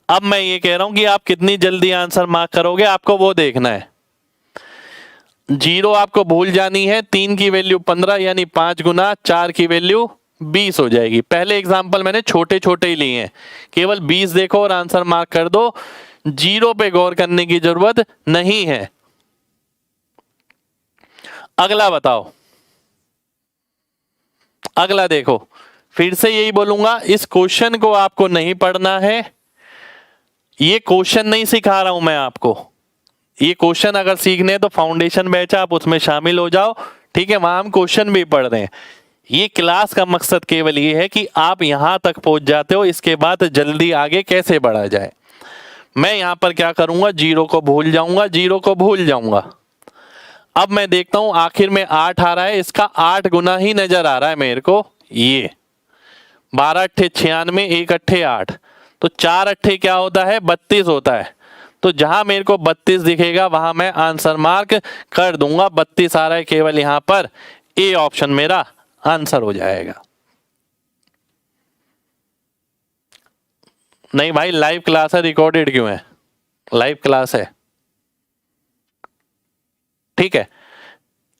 अब मैं ये कह रहा हूं कि आप कितनी जल्दी आंसर मार्क करोगे, आपको वो देखना है। जीरो आपको भूल जानी है, 3 की वैल्यू 15 यानी 5 गुना 4 की वैल्यू 20 हो जाएगी। पहले एग्जाम्पल मैंने छोटे छोटे ही लिए हैं, केवल 20 देखो और आंसर मार्क कर दो, जीरो पे गौर करने की जरूरत नहीं है। अगला बताओ, अगला देखो, फिर से यही बोलूंगा, इस क्वेश्चन को आपको नहीं पढ़ना है, ये क्वेश्चन नहीं सिखा रहा हूं मैं आपको। ये क्वेश्चन अगर सीखने हैं तो फाउंडेशन बैच आप उसमें शामिल हो जाओ, ठीक है, वहां हम क्वेश्चन भी पढ़ रहे हैं। ये क्लास का मकसद केवल ये है कि आप यहां तक पहुंच जाते हो, इसके बाद जल्दी आगे कैसे बढ़ा जाए। मैं यहां पर क्या करूंगा, जीरो को भूल जाऊंगा, जीरो को भूल जाऊंगा। अब मैं देखता हूं आखिर में 8 आ रहा है, इसका 8 गुना ही नजर आ रहा है मेरे को, ये 12 अट्ठे 96, 1 अट्ठे 8, तो 4 अट्ठे क्या होता है, 32 होता है। तो जहां मेरे को 32 दिखेगा वहां मैं आंसर मार्क कर दूंगा, 32 आ रहा है केवल यहां पर, ए ऑप्शन मेरा आंसर हो जाएगा। नहीं भाई, लाइव क्लास है, रिकॉर्डेड क्यों है? लाइव क्लास है। ठीक है,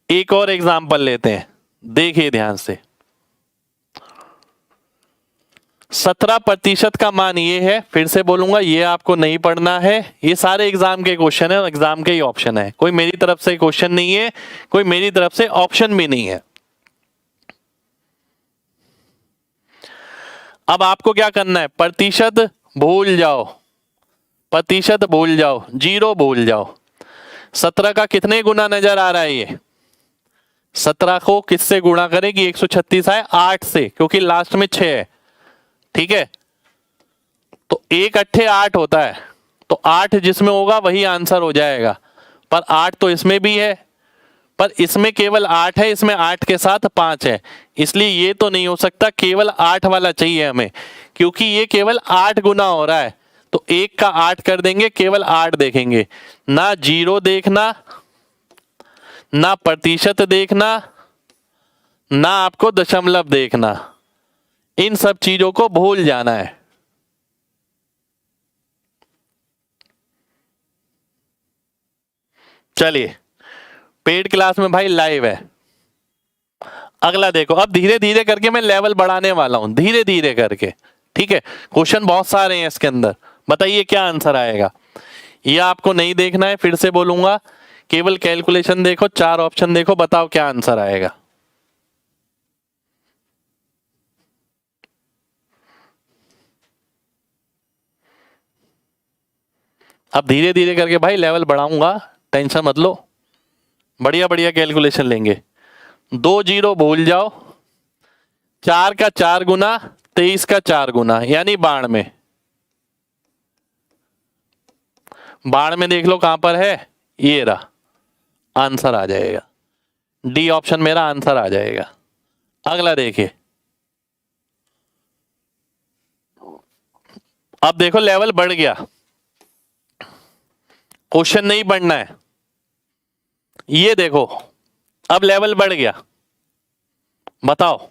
एक और एग्जांपल लेते हैं, देखिए ध्यान से। 17% का मान ये है, फिर से बोलूंगा ये आपको नहीं पढ़ना है, ये सारे एग्जाम के क्वेश्चन है और एग्जाम के ही ऑप्शन है, कोई मेरी तरफ से क्वेश्चन नहीं है, कोई मेरी तरफ से ऑप्शन भी नहीं है। अब आपको क्या करना है, प्रतिशत भूल जाओ, प्रतिशत भूल जाओ, जीरो भूल जाओ। 17 का कितने गुना नजर आ रहा है, ये 17 को किससे गुणा करें कि 136 आए, 8 से, क्योंकि लास्ट में 6 है। ठीक है, तो 1 अट्ठे 8 होता है, तो 8 जिसमें होगा वही आंसर हो जाएगा। पर 8 तो इसमें भी है, पर इसमें केवल 8 है, इसमें 8 के साथ 5 है, इसलिए ये तो नहीं हो सकता, केवल 8 वाला चाहिए हमें, क्योंकि ये केवल 8 गुना हो रहा है। तो 1 का 8 कर देंगे, केवल 8 देखेंगे, ना जीरो देखना, ना प्रतिशत देखना, ना आपको दशमलव देखना, इन सब चीजों को भूल जाना है। चलिए, पेड क्लास में भाई लाइव है। अगला देखो, अब धीरे धीरे करके मैं लेवल बढ़ाने वाला हूं, धीरे धीरे करके, ठीक है। क्वेश्चन बहुत सारे हैं इसके अंदर, बताइए क्या आंसर आएगा। ये आपको नहीं देखना है, फिर से बोलूंगा, केवल कैलकुलेशन देखो, 4 ऑप्शन देखो, बताओ क्या आंसर आएगा। अब धीरे धीरे करके भाई लेवल बढ़ाऊंगा, टेंशन मत लो, बढ़िया बढ़िया कैलकुलेशन लेंगे। 2 जीरो भूल जाओ, 4 का 4 गुना, 23 का 4 गुना, यानी बाढ़ में। बाढ़ में देख लो कहां पर है, ये रहा, आंसर आ जाएगा, डी ऑप्शन मेरा आंसर आ जाएगा। अगला देखिए, अब देखो लेवल बढ़ गया, क्वेश्चन नहीं बढ़ना है, ये देखो अब लेवल बढ़ गया, बताओ।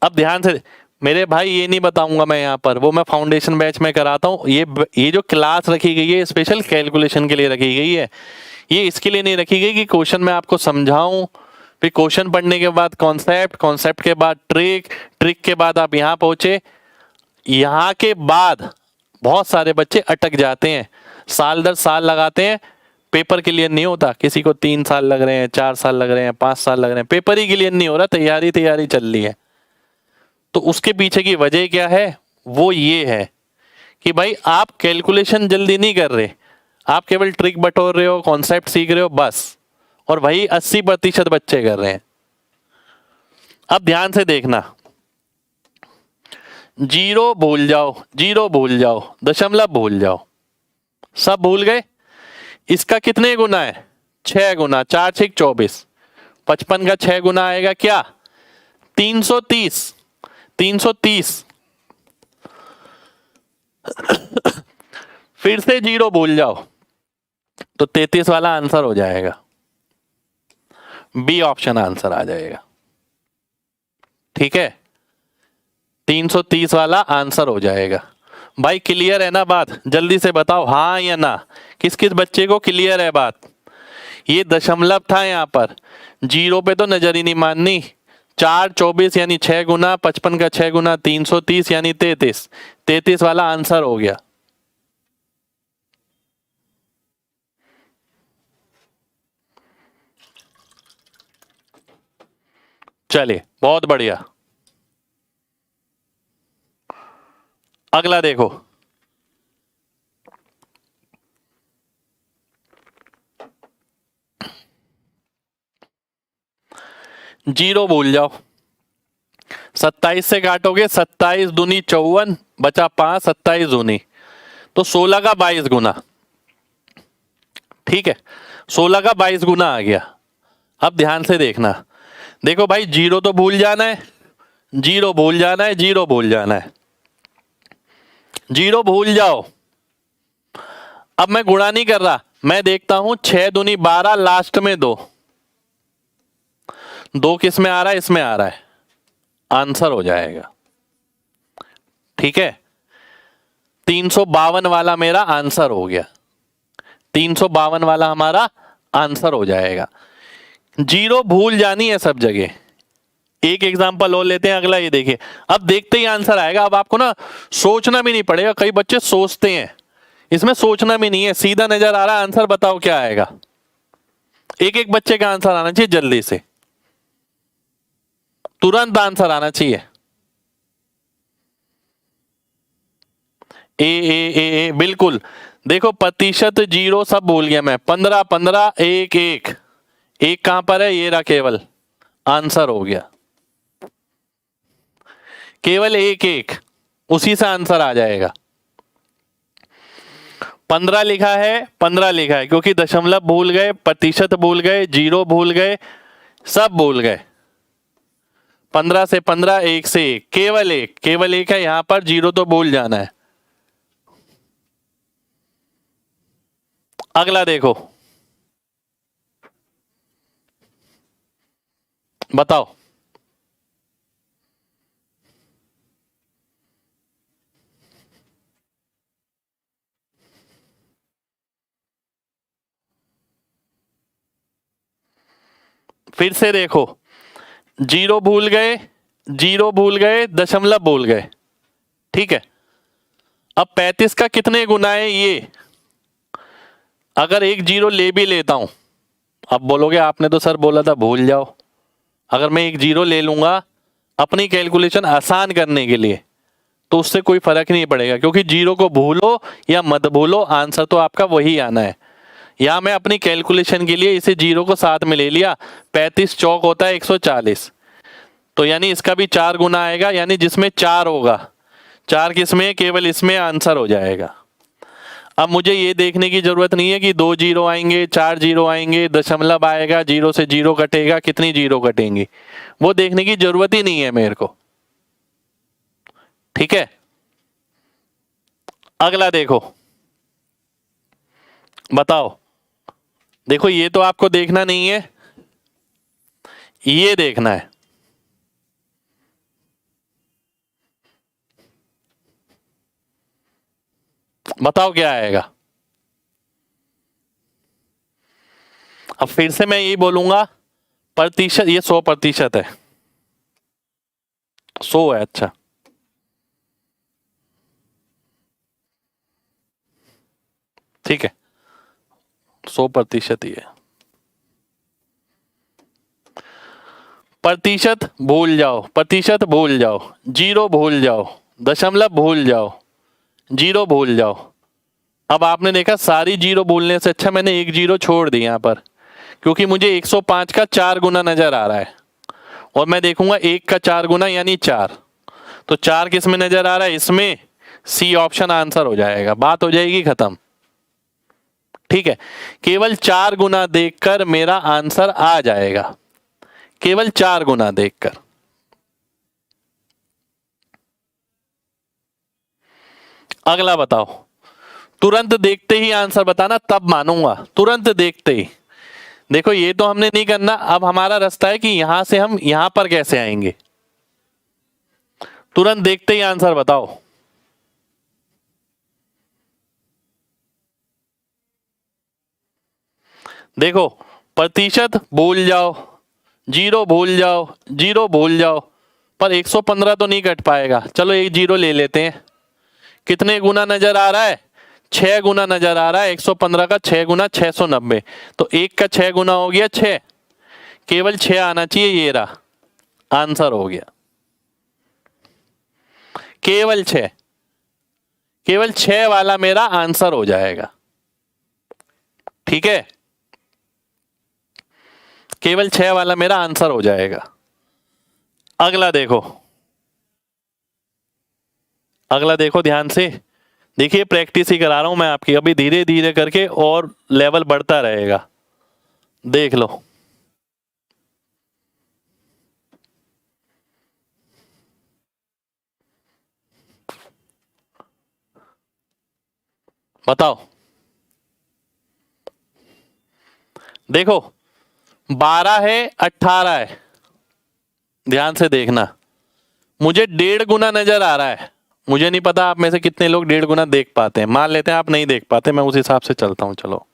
अब ध्यान से मेरे भाई, ये नहीं बताऊंगा मैं यहाँ पर, वो मैं फाउंडेशन बैच में कराता हूँ। ये जो क्लास रखी गई है स्पेशल कैलकुलेशन के लिए रखी गई है, ये इसके लिए नहीं रखी गई कि क्वेश्चन मैं आपको समझाऊं, फिर क्वेश्चन पढ़ने के बाद कॉन्सेप्ट, कॉन्सेप्ट के बाद ट्रिक, ट्रिक के बाद आप यहाँ पहुंचे। यहाँ के बाद बहुत सारे बच्चे अटक जाते हैं, साल दर साल लगाते हैं, पेपर क्लियर नहीं होता। किसी को 3 साल लग रहे हैं, 4 साल लग रहे हैं, 5 साल लग रहे हैं, पेपर ही क्लियर नहीं हो रहा, तैयारी तैयारी चल रही है। तो उसके पीछे की वजह क्या है, वो ये है कि भाई आप कैलकुलेशन जल्दी नहीं कर रहे, आप केवल ट्रिक बटोर रहे हो, कॉन्सेप्ट सीख रहे हो बस, और वही 80% बच्चे कर रहे हैं। अब ध्यान से देखना, जीरो भूल जाओ, जीरो भूल जाओ, दशमलव भूल जाओ, सब भूल गए। इसका कितने गुना है, 6 गुना, 4 6 24, 55 का 6 गुना आएगा क्या, 330, 330। फिर से जीरो भूल जाओ तो 33 वाला आंसर हो जाएगा, बी ऑप्शन आंसर आ जाएगा, ठीक है। 330 वाला आंसर हो जाएगा। भाई क्लियर है ना बात, जल्दी से बताओ हाँ या ना, किस किस बच्चे को क्लियर है बात। ये दशमलव था, यहां पर जीरो पे तो नजर ही नहीं माननी। 4 24 यानी 6 गुना, 55 का 6 गुना 330 यानी 33, 33 वाला आंसर हो गया। चलिए बहुत बढ़िया, अगला देखो, जीरो भूल जाओ, 27 से काटोगे, 27 दूनी 54, बचा 5, 27 दूनी तो 16 का 22 गुना, ठीक है, 16 का 22 गुना आ गया। अब ध्यान से देखना, देखो भाई जीरो तो भूल जाना है, जीरो भूल जाना है, जीरो भूल जाना है, जीरो भूल जाओ। अब मैं गुणा नहीं कर रहा, मैं देखता हूं 6 दूनी 12, लास्ट में 2, 2 किस में आ रहा है, इसमें आ रहा है, आंसर हो जाएगा, ठीक है। 352 वाला मेरा आंसर हो गया, 352 वाला हमारा आंसर हो जाएगा। जीरो भूल जानी है सब जगह। एक एग्जांपल और लेते हैं, अगला ये देखिए, अब देखते ही आंसर आएगा। अब आपको ना सोचना भी नहीं पड़ेगा, कई बच्चे सोचते हैं, इसमें सोचना भी नहीं है, सीधा नजर आ रहा है आंसर, बताओ क्या आएगा। एक एक बच्चे का आंसर आना चाहिए, जल्दी से, तुरंत आंसर आना चाहिए। ए ए ए ए बिल्कुल, देखो प्रतिशत जीरो सब भूल गया मैं, 15 15 1 1, एक कहां पर है, ये रहा केवल, आंसर हो गया केवल 1 1, उसी से आंसर आ जाएगा। 15 लिखा है, 15 लिखा है क्योंकि दशमलव भूल गए, प्रतिशत भूल गए, जीरो भूल गए, सब भूल गए। 15 से 15, 1 से 1, केवल 1, केवल 1 है यहां पर, जीरो तो भूल जाना है। अगला देखो, बताओ। फिर से देखो, जीरो भूल गए, जीरो भूल गए, दशमलव भूल गए, ठीक है। अब 35 का कितने गुना है ये, अगर एक जीरो ले भी लेता हूं, अब बोलोगे आपने तो सर बोला था भूल जाओ, अगर मैं एक जीरो ले लूंगा अपनी कैलकुलेशन आसान करने के लिए तो उससे कोई फर्क नहीं पड़ेगा, क्योंकि जीरो को भूलो या मत भूलो आंसर तो आपका वही आना है। यहां मैं अपनी कैलकुलेशन के लिए इसे जीरो को साथ में ले लिया, 35 चौक होता है 140, तो यानी इसका भी 4 गुना आएगा, यानी जिसमें 4 होगा, 4 किसमें, केवल इसमें आंसर हो जाएगा। अब मुझे ये देखने की जरूरत नहीं है कि 2 जीरो आएंगे, 4 जीरो आएंगे, दशमलव आएगा, जीरो से जीरो कटेगा, कितनी जीरो कटेंगी, वो देखने की जरूरत ही नहीं है मेरे को, ठीक है। अगला देखो, बताओ। देखो ये तो आपको देखना नहीं है, ये देखना है। बताओ क्या आएगा। अब फिर से मैं यही बोलूंगा, प्रतिशत, ये 100% है, 100 है, अच्छा। ठीक है, 100% ही है। प्रतिशत भूल जाओ, प्रतिशत भूल जाओ, जीरो भूल जाओ, दशमलव भूल जाओ, जीरो भूल जाओ। अब आपने देखा सारी जीरो भूलने से अच्छा मैंने एक जीरो छोड़ दी यहां पर, क्योंकि मुझे 105 का 4 गुना नजर आ रहा है और मैं देखूंगा 1 का 4 गुना यानी 4, तो 4 किस में नजर आ रहा है, इसमें, सी ऑप्शन आंसर हो जाएगा, बात हो जाएगी खत्म, ठीक है। केवल 4 गुना देखकर मेरा आंसर आ जाएगा, केवल 4 गुना देखकर। अगला बताओ, तुरंत देखते ही आंसर बताना तब मानूंगा, तुरंत देखते ही। देखो ये तो हमने नहीं करना, अब हमारा रास्ता है कि यहां से हम यहां पर कैसे आएंगे। तुरंत देखते ही आंसर बताओ। देखो प्रतिशत भूल जाओ, जीरो भूल जाओ, जीरो भूल जाओ, पर 115 तो नहीं कट पाएगा, चलो एक जीरो ले लेते हैं। कितने गुना नजर आ रहा है, 6 गुना नजर आ रहा है, 115 का 6 गुना 690, तो 1 का 6 गुना हो गया 6, केवल 6 आना चाहिए, ये रहा आंसर हो गया, केवल 6, केवल 6 वाला मेरा आंसर हो जाएगा, ठीक है, केवल 6 वाला मेरा आंसर हो जाएगा। अगला देखो, अगला देखो ध्यान से, देखिए प्रैक्टिस ही करा रहा हूं मैं आपकी, अभी धीरे धीरे करके और लेवल बढ़ता रहेगा, देख लो। बताओ, देखो 12 है, 18 है, ध्यान से देखना, मुझे 1.5 गुना नजर आ रहा है, मुझे नहीं पता आप में से कितने लोग 1.5 गुना देख पाते हैं, मान लेते हैं आप नहीं देख पाते, मैं उस हिसाब से चलता हूं, चलो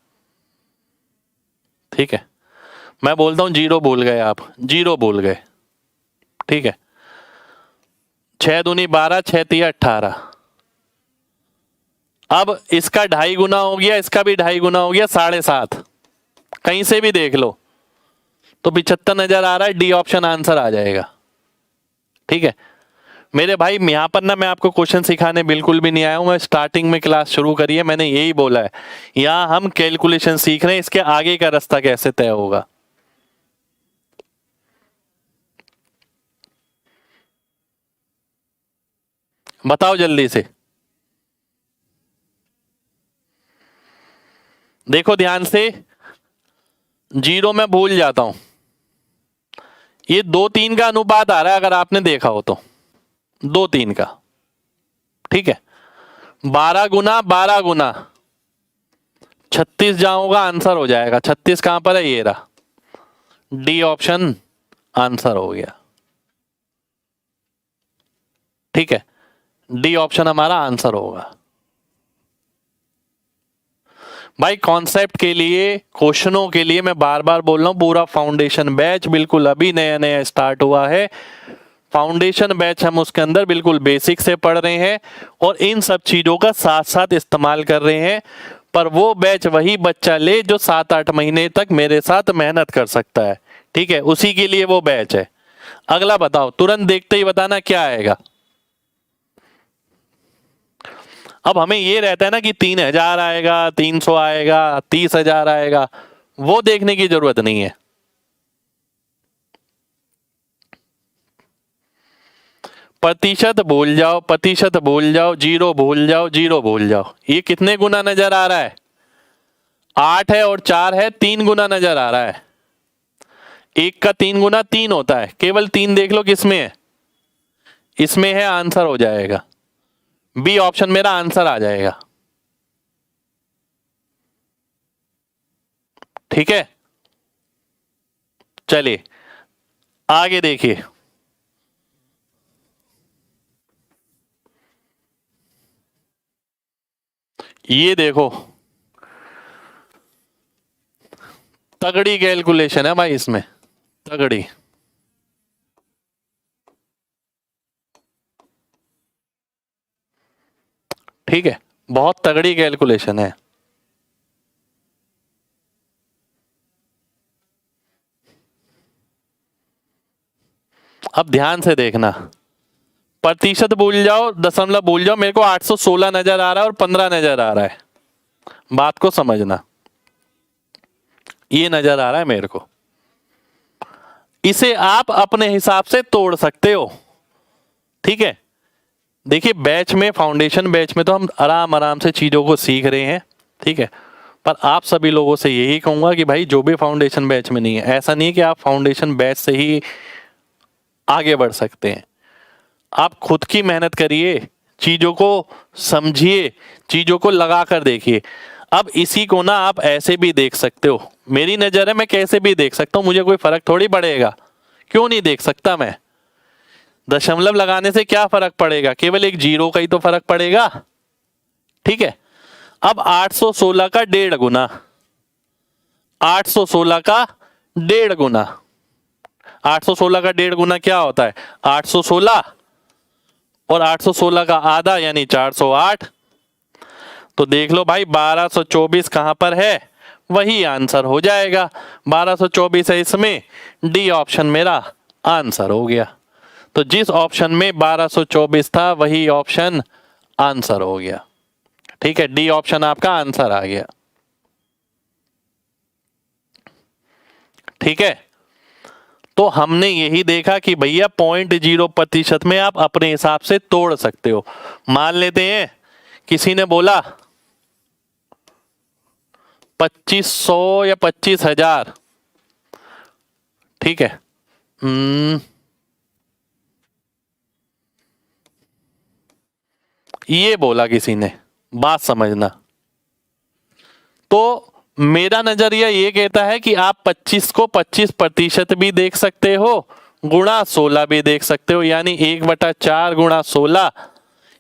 ठीक है। मैं बोलता हूं जीरो भूल गए, आप जीरो भूल गए, ठीक है। 6 दूनी 12, 6 तिया 18, अब इसका 2.5 गुना हो गया, इसका भी 2.5 गुना हो गया, 7.5, कहीं से भी देख लो तो 75 नजर आ रहा है, डी ऑप्शन आंसर आ जाएगा, ठीक है। मेरे भाई यहाँ पर ना मैं आपको क्वेश्चन सिखाने बिल्कुल भी नहीं आया हूँ। मैं स्टार्टिंग में क्लास शुरू करी है, मैंने यही बोला है, यहाँ हम कैलकुलेशन सीख रहे हैं, इसके आगे का रास्ता कैसे तय होगा। बताओ जल्दी से, देखो ध्यान से, जीरो में भूल जाता हूं, ये 2-3 का अनुपात आ रहा है अगर आपने देखा हो तो, 2-3 का, ठीक है। 12 गुना 12 गुना 36 जाऊंगा, आंसर हो जाएगा। 36 कहां पर है, ये रहा, डी ऑप्शन आंसर हो गया, ठीक है। डी ऑप्शन हमारा आंसर होगा। भाई कॉन्सेप्ट के लिए, क्वेश्चनों के लिए मैं बार बार बोल रहा हूं, पूरा फाउंडेशन बैच बिल्कुल अभी नया नया स्टार्ट हुआ है। फाउंडेशन बैच हम उसके अंदर बिल्कुल बेसिक से पढ़ रहे हैं और इन सब चीजों का साथ साथ इस्तेमाल कर रहे हैं। पर वो बैच वही बच्चा ले जो 7-8 महीने तक मेरे साथ मेहनत कर सकता है, ठीक है, उसी के लिए वो बैच है। अगला बताओ, तुरंत देखते ही बताना क्या आएगा। अब हमें ये रहता है ना कि 3000 आएगा, 300 आएगा, 30,000 आएगा, वो देखने की जरूरत नहीं है। प्रतिशत भूल जाओ, प्रतिशत भूल जाओ, जीरो भूल जाओ, जीरो भूल जाओ। ये कितने गुना नजर आ रहा है, 8 है और 4 है, 3 गुना नजर आ रहा है। 1 का 3 गुना 3 होता है, केवल 3 देख लो किसमें है, इसमें है, आंसर हो जाएगा। बी ऑप्शन मेरा आंसर आ जाएगा, ठीक है। चलिए आगे देखिए, ये देखो, तगड़ी कैलकुलेशन है भाई इसमें, तगड़ी। ठीक है, बहुत तगड़ी कैलकुलेशन है। अब ध्यान से देखना, प्रतिशत भूल जाओ, दशमलव भूल जाओ, मेरे को 816 नजर आ रहा है और 15 नजर आ रहा है, बात को समझना, ये नजर आ रहा है मेरे को। इसे आप अपने हिसाब से तोड़ सकते हो, ठीक है। देखिए बैच में, फाउंडेशन बैच में तो हम आराम आराम से चीजों को सीख रहे हैं, ठीक है। पर आप सभी लोगों से यही कहूंगा कि भाई जो भी फाउंडेशन बैच में नहीं है, ऐसा नहीं है कि आप फाउंडेशन बैच से ही आगे बढ़ सकते हैं। आप खुद की मेहनत करिए, चीजों को समझिए, चीजों को लगा कर देखिए। अब इसी को ना आप ऐसे भी देख सकते हो, मेरी नजर है मैं कैसे भी देख सकता हूं, मुझे कोई फर्क थोड़ी पड़ेगा। क्यों नहीं देख सकता मैं, दशमलव लगाने से क्या फर्क पड़ेगा, केवल एक जीरो का ही तो फर्क पड़ेगा, ठीक है। अब 816 का 1.5 गुना, 816 का 1.5 गुना, 816 का 1.5 गुना क्या होता है, 816 और 816 का आधा यानी 408। तो देख लो भाई 1224 कहां पर है, वही आंसर हो जाएगा। 1224 है इसमें, डी ऑप्शन मेरा आंसर हो गया। तो जिस ऑप्शन में 1224 था वही ऑप्शन आंसर हो गया, ठीक है। डी ऑप्शन आपका आंसर आ गया, ठीक है। तो हमने यही देखा कि भैया 0.0% में आप अपने हिसाब से तोड़ सकते हो। मान लेते हैं किसी ने बोला 2500 या 25,000, ठीक है। ये बोला किसी ने, बात समझना। तो मेरा नजरिया ये कहता है कि आप 25 को 25% भी देख सकते हो, गुणा 16 भी देख सकते हो, यानी 1/4 गुणा 16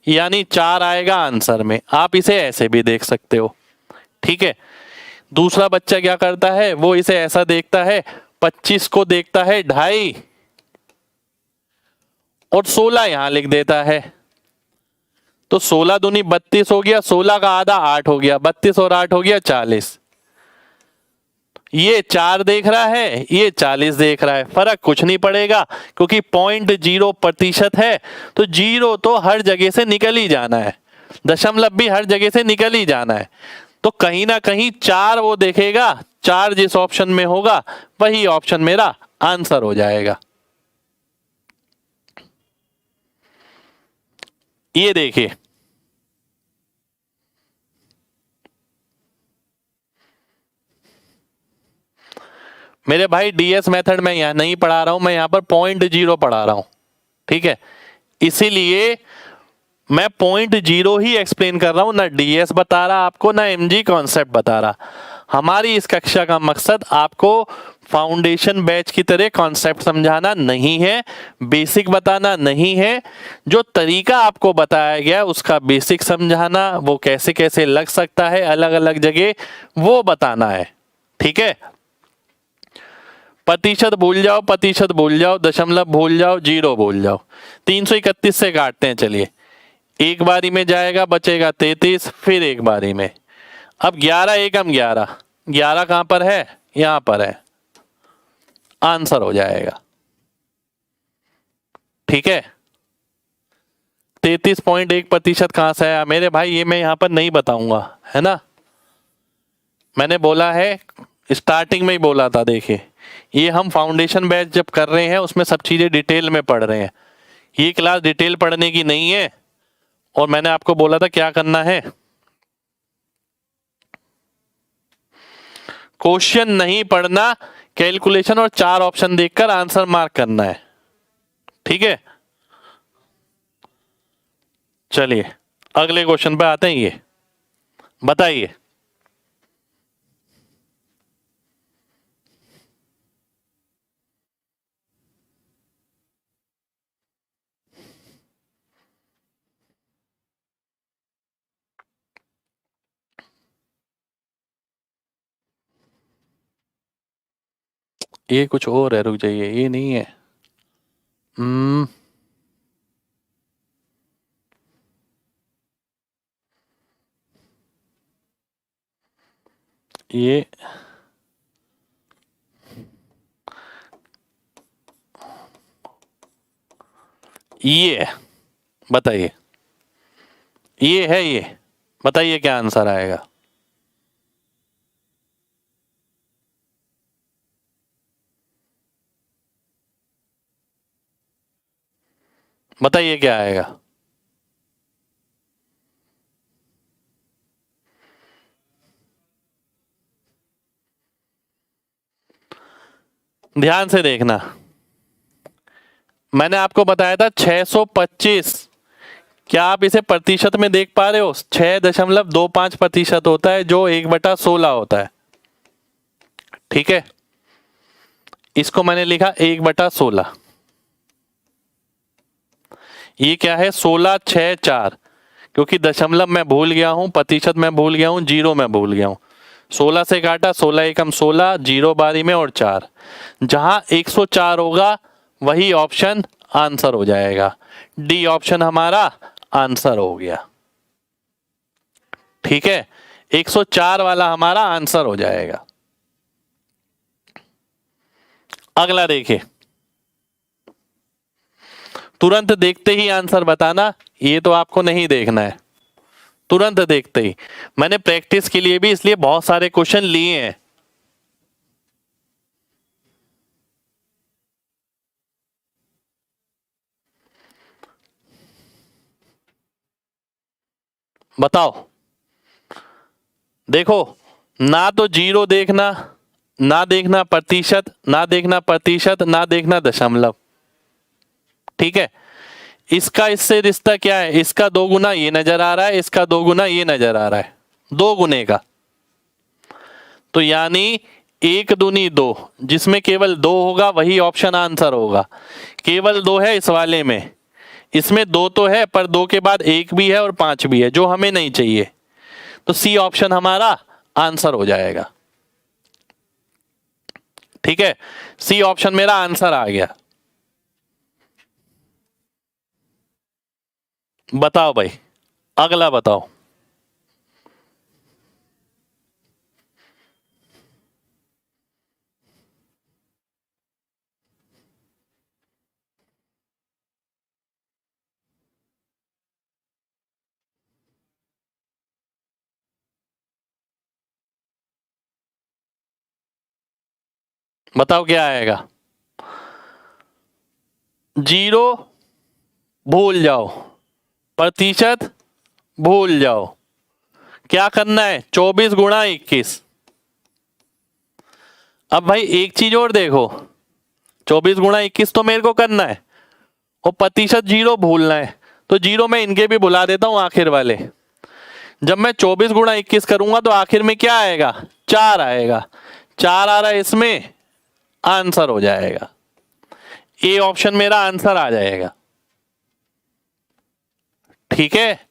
यानी 4 आएगा आंसर में। आप इसे ऐसे भी देख सकते हो, ठीक है। दूसरा बच्चा क्या करता है, वो इसे ऐसा देखता है, 25 को देखता है 2.5 और 16 यहां लिख देता है। तो 16 दूनी 32 हो गया, 16 का आधा 8 हो गया, 32 और 8 हो गया 40। ये 4 देख रहा है, ये 40 देख रहा है, फर्क कुछ नहीं पड़ेगा क्योंकि 0.0% है, तो जीरो तो हर जगह से निकल ही जाना है, दशमलव भी हर जगह से निकल ही जाना है। तो कहीं ना कहीं 4 वो देखेगा, 4 जिस ऑप्शन में होगा वही ऑप्शन मेरा आंसर हो जाएगा। ये देखिए, मेरे भाई डीएस मेथड में यहां नहीं पढ़ा रहा हूं, मैं यहां पर 0.0 पढ़ा रहा हूं, ठीक है। इसीलिए मैं 0.0 ही एक्सप्लेन कर रहा हूं, ना डीएस बता रहा आपको, ना एमजी कॉन्सेप्ट बता रहा। हमारी इस कक्षा का मकसद आपको फाउंडेशन बैच की तरह कॉन्सेप्ट समझाना नहीं है, बेसिक बताना नहीं है। जो तरीका आपको बताया गया उसका बेसिक समझाना, वो कैसे कैसे लग सकता है अलग अलग जगह, वो बताना है, ठीक है। प्रतिशत भूल जाओ, प्रतिशत भूल जाओ, दशमलव भूल जाओ, जीरो भूल जाओ। 331 से काटते हैं, चलिए। एक बारी में जाएगा, बचेगा 33, फिर एक बारी में। अब 11 एकम 11, 11 कहां पर है, यहां पर है, आंसर हो जाएगा, ठीक है। 33.1% कहां से आया मेरे भाई, ये मैं यहां पर नहीं बताऊंगा, है ना। मैंने बोला है, स्टार्टिंग में ही बोला था, देखिए ये हम फाउंडेशन बैच जब कर रहे हैं उसमें सब चीजें डिटेल में पढ़ रहे हैं, ये क्लास डिटेल पढ़ने की नहीं है। और मैंने आपको बोला था क्या करना है, क्वेश्चन नहीं पढ़ना, कैलकुलेशन और 4 ऑप्शन देखकर आंसर मार्क करना है, ठीक है। चलिए अगले क्वेश्चन पे आते हैं, ये बताइए। ये कुछ और है, रुक जाइए, ये नहीं है। ये है, बताइए, ये है, ये बताइए क्या आंसर आएगा। बताइए क्या आएगा। ध्यान से देखना, मैंने आपको बताया था 625, क्या आप इसे प्रतिशत में देख पा रहे हो, 6.25% होता है जो 1/16 होता है, ठीक है। इसको मैंने लिखा 1/16, ये क्या है, 16 6 4, क्योंकि दशमलव मैं भूल गया हूं, प्रतिशत मैं भूल गया हूं, जीरो मैं भूल गया हूं। 16 से काटा, 16 एकम 16, जीरो बारी में और 4, जहां 104 होगा वही ऑप्शन आंसर हो जाएगा। डी ऑप्शन हमारा आंसर हो गया, ठीक है। 104 वाला हमारा आंसर हो जाएगा। अगला देखिए, तुरंत देखते ही आंसर बताना, ये तो आपको नहीं देखना है, तुरंत देखते ही। मैंने प्रैक्टिस के लिए भी इसलिए बहुत सारे क्वेश्चन लिए हैं। बताओ, देखो, ना तो जीरो देखना, ना देखना प्रतिशत, ना देखना प्रतिशत, ना देखना दशमलव, ठीक है। इसका इससे रिश्ता क्या है, इसका 2 गुना ये नजर आ रहा है, इसका 2 गुना ये नजर आ रहा है, 2 गुने का, तो यानी 1 दूनी 2, जिसमें केवल 2 होगा वही ऑप्शन आंसर होगा। केवल 2 है इस वाले में, इसमें 2 तो है पर 2 के बाद 1 भी है और 5 भी है, जो हमें नहीं चाहिए, तो सी ऑप्शन हमारा आंसर हो जाएगा, ठीक है। सी ऑप्शन मेरा आंसर आ गया। बताओ भाई, अगला बताओ। बताओ क्या आएगा। 0 भूल जाओ, प्रतिशत भूल जाओ। क्या करना है, 24 गुणा 21। अब भाई एक चीज और देखो, 24 गुणा 21 तो मेरे को करना है और प्रतिशत 0 भूलना है। तो 0 मैं इनके भी भुला देता हूं आखिर वाले। जब मैं 24 गुणा 21 करूंगा तो आखिर में क्या आएगा, 4 आएगा। 4 आ रहा है इसमें, आंसर हो जाएगा। ए ऑप्शन मेरा आंसर आ जाएगा। ठीक है,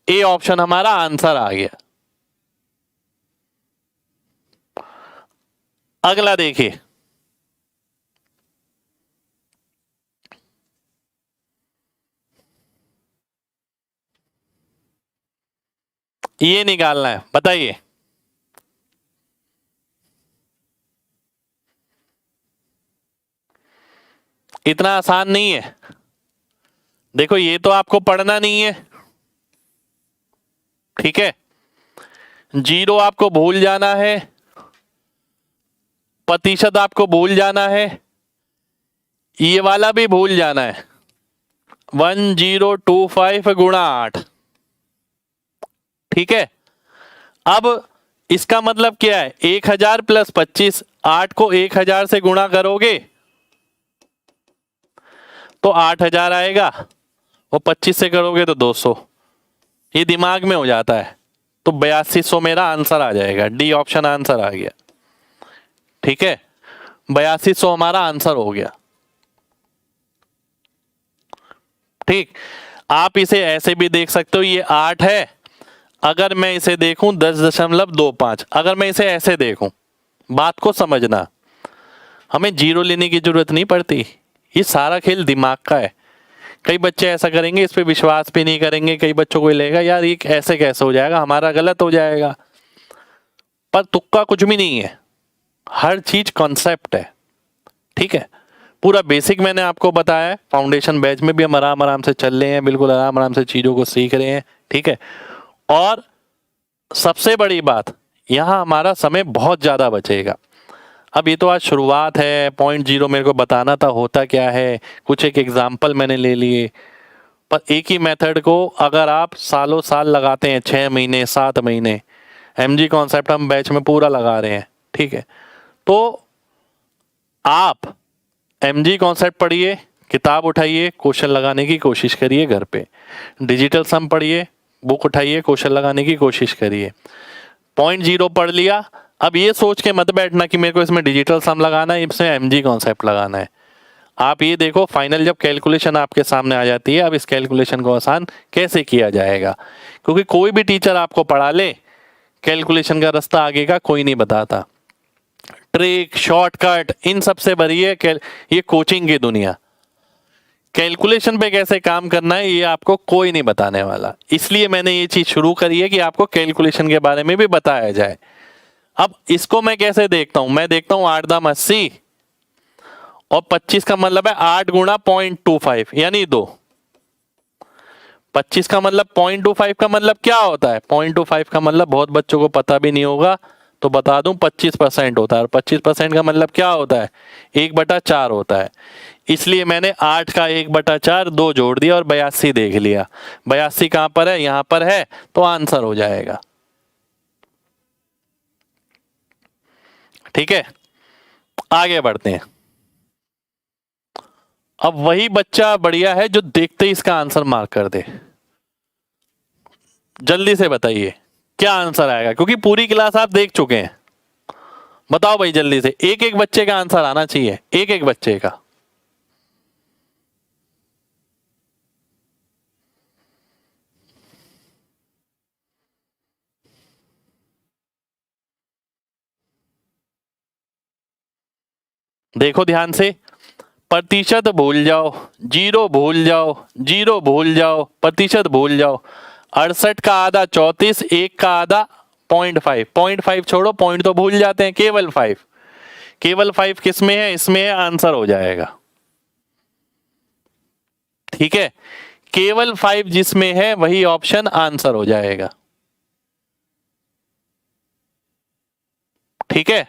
ए ऑप्शन हमारा आंसर आ गया। अगला देखिए, ये निकालना है, बताइए। इतना आसान नहीं है। देखो ये तो आपको पढ़ना नहीं है, ठीक है। 0 आपको भूल जाना है, प्रतिशत आपको भूल जाना है, ये वाला भी भूल जाना है। 1025 गुणा 8, ठीक है। अब इसका मतलब क्या है, 1000 प्लस 25। 8 को 1000 से गुणा करोगे तो 8000 आएगा, और 25 से करोगे तो 200। ये दिमाग में हो जाता है। तो 8200 मेरा आंसर आ जाएगा। डी ऑप्शन आंसर आ गया। ठीक है, 8200 हमारा आंसर हो गया। ठीक, आप इसे ऐसे भी देख सकते हो, ये 8 है। अगर मैं इसे देखूं 10.25, अगर मैं इसे ऐसे देखूं, बात को समझना, हमें 0 लेने की जरूरत नहीं पड़ती। ये सारा खेल दिमाग का है। कई बच्चे ऐसा करेंगे, इस पे विश्वास भी नहीं करेंगे। कई बच्चों को लगेगा यार ये ऐसे कैसे हो जाएगा, हमारा गलत हो जाएगा। पर तुक्का कुछ भी नहीं है, हर चीज कॉन्सेप्ट है। ठीक है, पूरा बेसिक मैंने आपको बताया है। फाउंडेशन बैच में भी हम आराम आराम से चल रहे हैं, बिल्कुल आराम आराम से चीजों को सीख रहे हैं। ठीक है, और सबसे बड़ी बात, यहाँ हमारा समय बहुत ज्यादा बचेगा। अब ये तो आज शुरुआत है, 0.0 मेरे को बताना था होता क्या है, कुछ एक एग्जाम्पल मैंने ले लिए। पर एक ही मेथड को अगर आप सालों साल लगाते हैं, 6 महीने 7 महीने, एमजी कॉन्सेप्ट हम बैच में पूरा लगा रहे हैं। ठीक है, तो आप एमजी कॉन्सेप्ट पढ़िए, किताब उठाइए, क्वेश्चन लगाने की कोशिश करिए घर पे। डिजिटल सम पढ़िए, बुक उठाइए, क्वेश्चन लगाने की कोशिश करिए। 0.0 पढ़ लिया, अब ये सोच के मत बैठना कि मेरे को इसमें डिजिटल सम लगाना है, इसमें एमजी कॉन्सेप्ट लगाना है। आप ये देखो फाइनल जब कैलकुलेशन आपके सामने आ जाती है, अब इस कैलकुलेशन को आसान कैसे किया जाएगा। क्योंकि कोई भी टीचर आपको पढ़ा ले, कैलकुलेशन का रास्ता आगे का कोई नहीं बताता। ट्रिक, शॉर्टकट, इन सब से भरी है ये कोचिंग की दुनिया। कैलकुलेशन पे कैसे काम करना है ये आपको कोई नहीं बताने वाला। इसलिए मैंने ये चीज शुरू करी है कि आपको कैलकुलेशन के बारे में भी बताया जाए। अब इसको मैं कैसे देखता हूं, मैं देखता हूं 8 दाम 80 और 25 का मतलब है 8 गुणा 0.25 यानी 2। 25 का मतलब 0.25 का मतलब क्या होता है, 0.25 का मतलब बहुत बच्चों को पता भी नहीं होगा, तो बता दूं 25% होता है। और 25% का मतलब क्या होता है, 1/4 होता है। इसलिए मैंने 8 का 1/4 2 जोड़ दिया और 82 देख लिया। 82 कहां पर है, यहां पर है, तो आंसर हो जाएगा। ठीक है, आगे बढ़ते हैं। अब वही बच्चा बढ़िया है जो देखते ही इसका आंसर मार्क कर दे। जल्दी से बताइए क्या आंसर आएगा, क्योंकि पूरी क्लास आप देख चुके हैं। बताओ भाई जल्दी से, एक एक बच्चे का आंसर आना चाहिए, एक एक बच्चे का। देखो ध्यान से, प्रतिशत भूल जाओ, 0 भूल जाओ, 0 भूल जाओ, प्रतिशत भूल जाओ। 68 का आधा 34, 1 का आधा 0.5। 0.5 छोड़ो, पॉइंट तो भूल जाते हैं, केवल 5। केवल 5 किस में है, इसमें है, आंसर हो जाएगा। ठीक है, केवल 5 जिसमें है वही ऑप्शन आंसर हो जाएगा। ठीक है,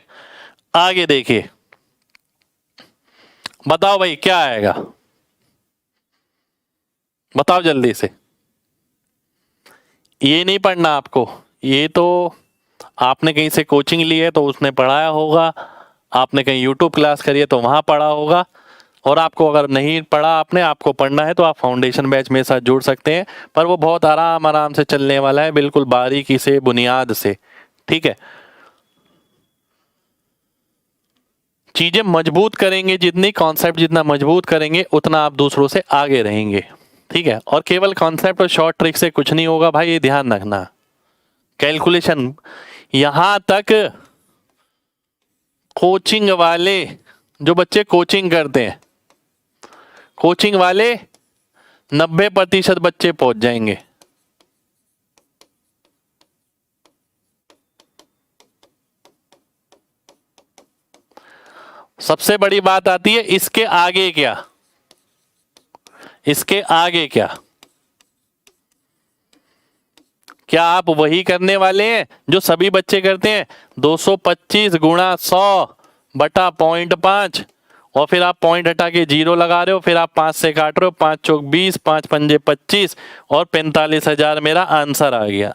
आगे देखिए, बताओ भाई क्या आएगा, बताओ जल्दी से। ये नहीं पढ़ना आपको, ये तो आपने कहीं से कोचिंग ली है तो उसने पढ़ाया होगा, आपने कहीं यूट्यूब क्लास करी है तो वहां पढ़ा होगा, और आपको अगर नहीं पढ़ा आपने, आपको पढ़ना है तो आप फाउंडेशन बैच मेरे साथ जुड़ सकते हैं। पर वो बहुत आराम आराम से चलने वाला है, बिल्कुल बारीकी से, बुनियाद से। ठीक है, चीजें मजबूत करेंगे जितनी, कॉन्सेप्ट जितना मजबूत करेंगे उतना आप दूसरों से आगे रहेंगे। ठीक है, और केवल कॉन्सेप्ट और शॉर्ट ट्रिक से कुछ नहीं होगा भाई, ये ध्यान रखना। कैलकुलेशन, यहां तक कोचिंग वाले, जो बच्चे कोचिंग करते हैं, कोचिंग वाले 90% बच्चे पहुंच जाएंगे। सबसे बड़ी बात आती है इसके आगे क्या, इसके आगे क्या, क्या आप वही करने वाले हैं जो सभी बच्चे करते हैं? 225 गुणा 100 बटा 0.5, और फिर आप पॉइंट हटा के जीरो लगा रहे हो, फिर आप 5 से काट रहे हो, 5 चौक 20, 5 पंजे 25, और 45,000 मेरा आंसर आ गया।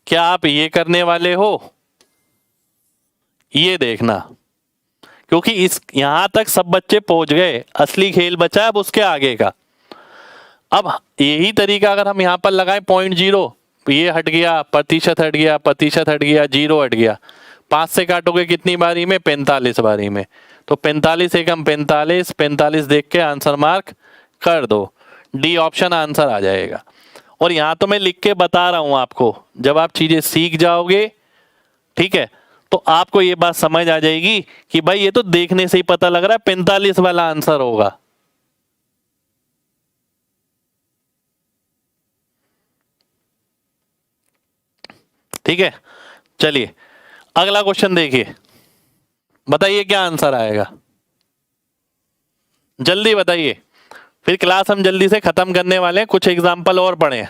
क्या आप ये करने वाले हो? ये देखना, क्योंकि इस यहां तक सब बच्चे पहुंच गए, असली खेल बचा है अब उसके आगे का। अब यही तरीका अगर हम यहां पर लगाएं 0.0, ये हट गया, प्रतिशत हट गया, प्रतिशत हट गया, जीरो हट गया, 5 से काटोगे कितनी बारी में? 45 बारी में। तो 45 एकम 45, 45 देख के आंसर मार्क कर दो, डी ऑप्शन आंसर आ जाएगा। और यहां तो मैं लिख के बता रहा हूं आपको, जब आप चीजें सीख जाओगे, ठीक है, तो आपको ये बात समझ आ जाएगी कि भाई ये तो देखने से ही पता लग रहा है 45 वाला आंसर होगा। ठीक है, चलिए अगला क्वेश्चन देखिए, बताइए क्या आंसर आएगा, जल्दी बताइए, फिर क्लास हम जल्दी से खत्म करने वाले हैं, कुछ एग्जाम्पल और पढ़े।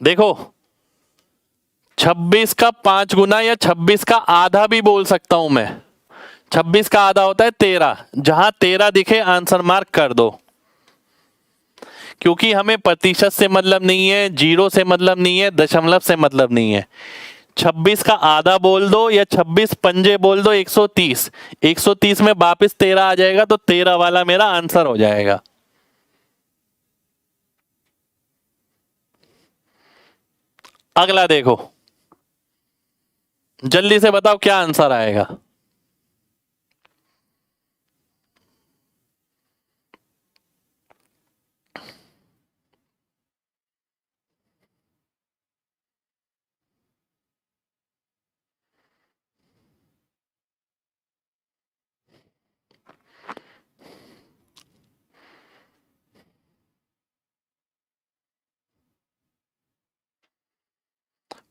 देखो 26 का 5 गुना या 26 का आधा भी बोल सकता हूं मैं। 26 का आधा होता है 13, जहां 13 दिखे आंसर मार्क कर दो, क्योंकि हमें प्रतिशत से मतलब नहीं है, जीरो से मतलब नहीं है, दशमलव से मतलब नहीं है। 26 का आधा बोल दो या 26 पंजे बोल दो 130, 130 में वापिस 13 आ जाएगा, तो 13 वाला मेरा आंसर हो जाएगा। अगला देखो, जल्दी से बताओ क्या आंसर आएगा।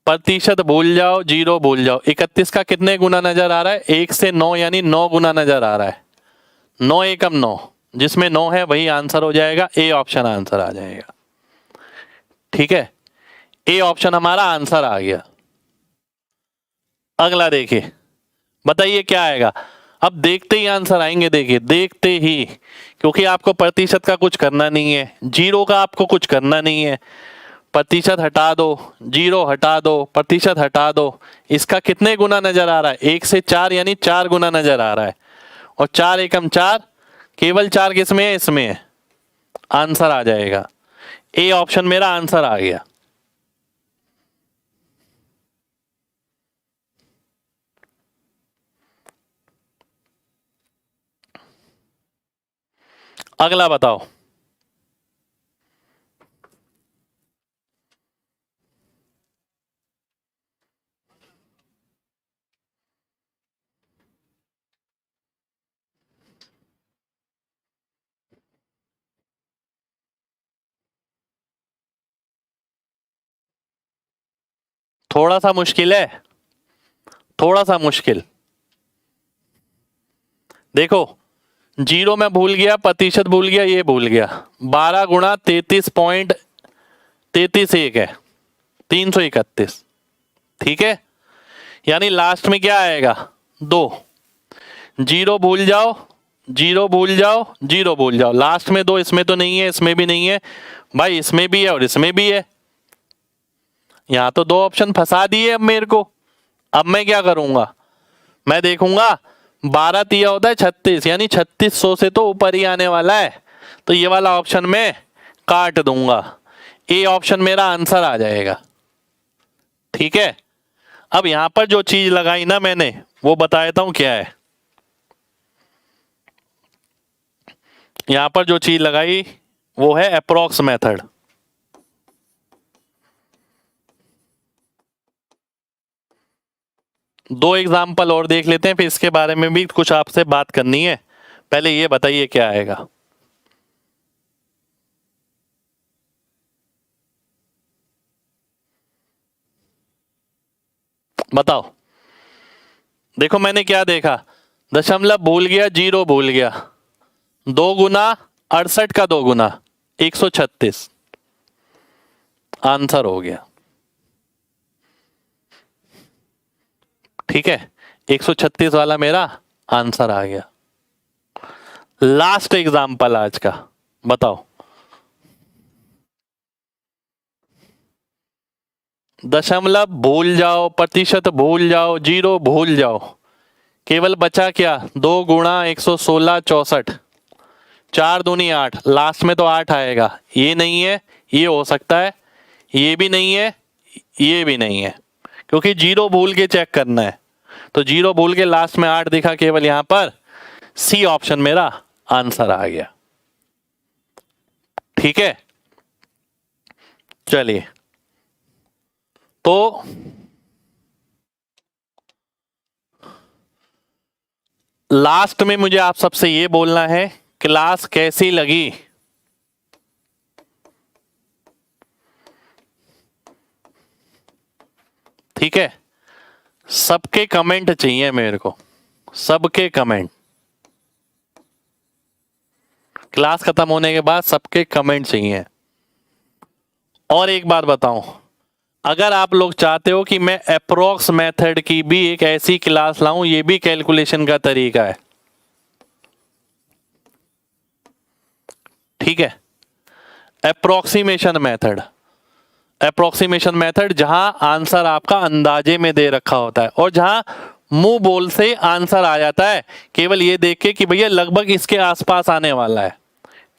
प्रतिशत भूल जाओ, जीरो भूल जाओ। 31 का कितने गुना नजर आ रहा है? 1 से 9 यानी 9 गुना नजर आ रहा है। 9 एकम 9, जिसमें 9 है वही आंसर हो जाएगा, ए ऑप्शन आंसर आ जाएगा। ठीक है, ए ऑप्शन हमारा आंसर आ गया। अगला देखिए, बताइए क्या आएगा। अब देखते ही आंसर आएंगे, देखिए देखते ही, क्योंकि आपको प्रतिशत का कुछ करना नहीं है, जीरो का आपको कुछ करना नहीं है। प्रतिशत हटा दो, जीरो हटा दो, प्रतिशत हटा दो, इसका कितने गुना नजर आ रहा है? 1 से 4 यानी 4 गुना नजर आ रहा है, और 4 एकम 4, केवल 4 किसमें है? इसमें है, आंसर आ जाएगा। ए ऑप्शन मेरा आंसर आ गया। अगला बताओ। थोड़ा सा मुश्किल है, थोड़ा सा मुश्किल। देखो जीरो में भूल गया, प्रतिशत भूल गया, ये भूल गया। 12 गुणा 33 पॉइंट 33 1 है 331, ठीक है। यानी लास्ट में क्या आएगा 2, जीरो भूल जाओ, जीरो भूल जाओ, जीरो भूल जाओ, लास्ट में 2, इसमें तो नहीं है, इसमें भी नहीं है भाई, इसमें भी है और इसमें भी है। यहां तो 2 ऑप्शन फंसा दिए अब मेरे को। अब मैं क्या करूंगा, मैं देखूंगा 12 तिया होता है 36, यानी 3600 से तो ऊपर ही आने वाला है, तो ये वाला ऑप्शन मैं काट दूंगा, ए ऑप्शन मेरा आंसर आ जाएगा, ठीक है। अब यहां पर जो चीज लगाई ना मैंने वो बता देता हूं क्या है। यहां पर जो चीज लगाई वो है अप्रोक्स मेथड। दो एग्जाम्पल और देख लेते हैं, फिर इसके बारे में भी कुछ आपसे बात करनी है। पहले ये बताइए क्या आएगा। बताओ, देखो मैंने क्या देखा, दशमलव भूल गया, जीरो भूल गया, 2 गुना 68 का 2 गुना 136, आंसर हो गया, ठीक है। 136 वाला मेरा आंसर आ गया। लास्ट एग्जाम्पल आज का, बताओ, दशमलव भूल जाओ, प्रतिशत भूल जाओ, जीरो भूल जाओ, केवल बचा क्या 2 गुणा 116 64, 4 दूनी 8, लास्ट में तो 8 आएगा, ये नहीं है, ये हो सकता है, ये भी नहीं है, ये भी नहीं है, क्योंकि जीरो भूल के चेक करना है, तो जीरो भूल के लास्ट में 8 दिखा केवल, यहां पर सी ऑप्शन मेरा आंसर आ गया, ठीक है। चलिए, तो लास्ट में मुझे आप सबसे ये बोलना है, क्लास कैसी लगी, ठीक है। सबके कमेंट चाहिए मेरे को, सबके कमेंट, क्लास खत्म होने के बाद सबके कमेंट चाहिए। और एक बात बताऊं, अगर आप लोग चाहते हो कि मैं अप्रोक्स मेथड की भी एक ऐसी क्लास लाऊं, ये भी कैलकुलेशन का तरीका है, ठीक है। अप्रोक्सीमेशन मेथड, अप्रोक्सीमेशन मेथड जहां आंसर आपका अंदाजे में दे रखा होता है और जहां मुंह बोल से आंसर आ जाता है, केवल ये देख के कि भैया लगभग इसके आसपास आने वाला है,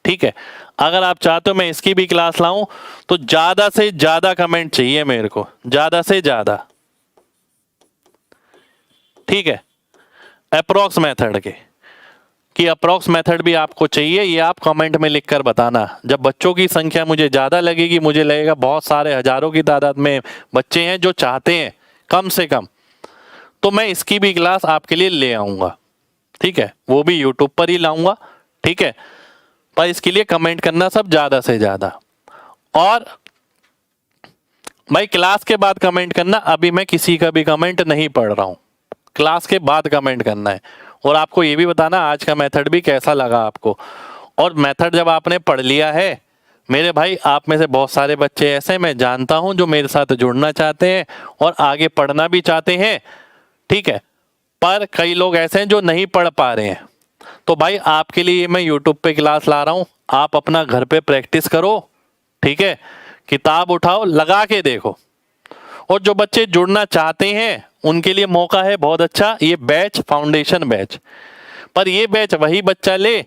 ठीक है। अगर आप चाहते हो मैं इसकी भी क्लास लाऊं तो ज्यादा से ज्यादा कमेंट चाहिए मेरे को, ज्यादा से ज्यादा, ठीक है। अप्रोक्स मेथड के कि अप्रोक्स मेथड भी आपको चाहिए, ये आप कमेंट में लिखकर बताना। जब बच्चों की संख्या मुझे ज़्यादा लगेगी, मुझे लगेगा बहुत सारे हजारों की तादाद में बच्चे हैं जो चाहते हैं कम से कम, तो मैं इसकी भी क्लास आपके लिए ले आऊँगा, ठीक है। वो भी यूट्यूब पर ही लाऊंगा, ठीक है। पर इसके लिए कमेंट करना सब ज़्यादा से ज़्यादा, और भाई क्लास के बाद कमेंट करना, अभी मैं किसी का भी कमेंट नहीं पढ़ रहा हूँ, क्लास के बाद कमेंट करना है। और आपको ये भी बताना आज का मेथड भी कैसा लगा आपको। और मेथड जब आपने पढ़ लिया है मेरे भाई, आप में से बहुत सारे बच्चे ऐसे मैं जानता हूं जो मेरे साथ जुड़ना चाहते हैं और आगे पढ़ना भी चाहते हैं, ठीक है। पर कई लोग ऐसे हैं जो नहीं पढ़ पा रहे हैं, तो भाई आपके लिए मैं यूट्यूब पे क्लास ला रहा हूँ, आप अपना घर पे प्रैक्टिस करो, ठीक है। किताब उठाओ, लगा के देखो। और जो बच्चे जुड़ना चाहते हैं उनके लिए मौका है बहुत अच्छा, ये बैच फाउंडेशन बैच। पर ये बैच वही बच्चा ले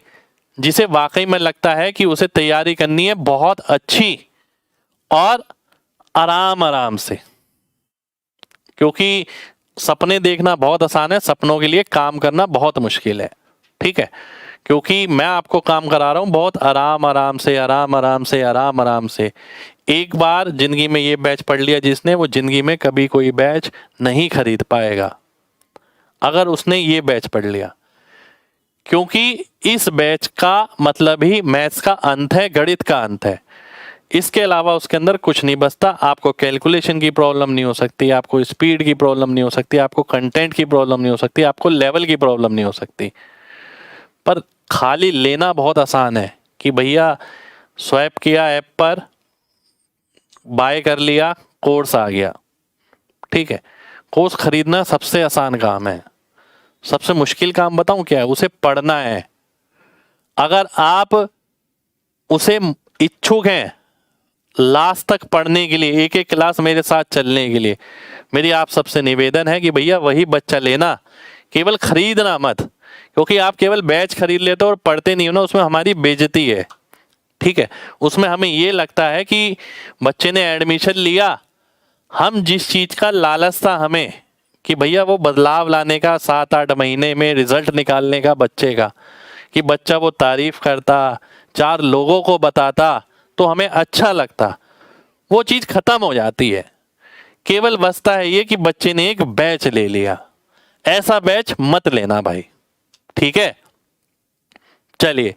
जिसे वाकई में लगता है कि उसे तैयारी करनी है बहुत अच्छी और आराम आराम से, क्योंकि सपने देखना बहुत आसान है, सपनों के लिए काम करना बहुत मुश्किल है, ठीक है। क्योंकि मैं आपको काम करा रहा हूं बहुत आराम आराम से, आराम आराम से, आराम आराम से। एक बार जिंदगी में ये बैच पढ़ लिया जिसने, वो जिंदगी में कभी कोई बैच नहीं खरीद पाएगा अगर उसने ये बैच पढ़ लिया, क्योंकि इस बैच का मतलब ही मैथ्स का अंत है, गणित का अंत है। इसके अलावा उसके अंदर कुछ नहीं बचता। आपको कैलकुलेशन की प्रॉब्लम नहीं हो सकती, आपको स्पीड की प्रॉब्लम नहीं हो सकती, आपको कंटेंट की प्रॉब्लम नहीं हो सकती, आपको लेवल की प्रॉब्लम नहीं हो सकती। पर खाली लेना बहुत आसान है कि भैया स्वैप किया ऐप पर, बाय कर लिया, कोर्स आ गया, ठीक है। कोर्स खरीदना सबसे आसान काम है। सबसे मुश्किल काम बताऊं क्या है? उसे पढ़ना है। अगर आप उसे इच्छुक हैं लास्ट तक पढ़ने के लिए, एक एक क्लास मेरे साथ चलने के लिए, मेरी आप सबसे निवेदन है कि भैया वही बच्चा लेना, केवल खरीदना मत। क्योंकि आप केवल बैच खरीद लेते हो और पढ़ते नहीं हो ना, उसमें हमारी बेइज्जती है, ठीक है। उसमें हमें ये लगता है कि बच्चे ने एडमिशन लिया, हम जिस चीज़ का लालच था हमें कि भैया वो बदलाव लाने का, 7-8 महीने में रिजल्ट निकालने का बच्चे का, कि बच्चा वो तारीफ करता, 4 लोगों को बताता तो हमें अच्छा लगता, वो चीज़ खत्म हो जाती है। केवल बचता है ये कि बच्चे ने एक बैच ले लिया। ऐसा बैच मत लेना भाई, ठीक है। चलिए,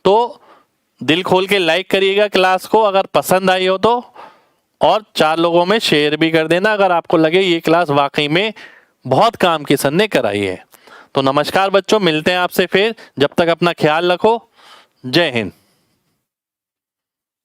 तो दिल खोल के लाइक करिएगा क्लास को अगर पसंद आई हो तो, और 4 लोगों में शेयर भी कर देना अगर आपको लगे ये क्लास वाकई में बहुत काम की सर ने कराई है। तो नमस्कार बच्चों, मिलते हैं आपसे फिर। जब तक अपना ख्याल रखो। जय हिंद।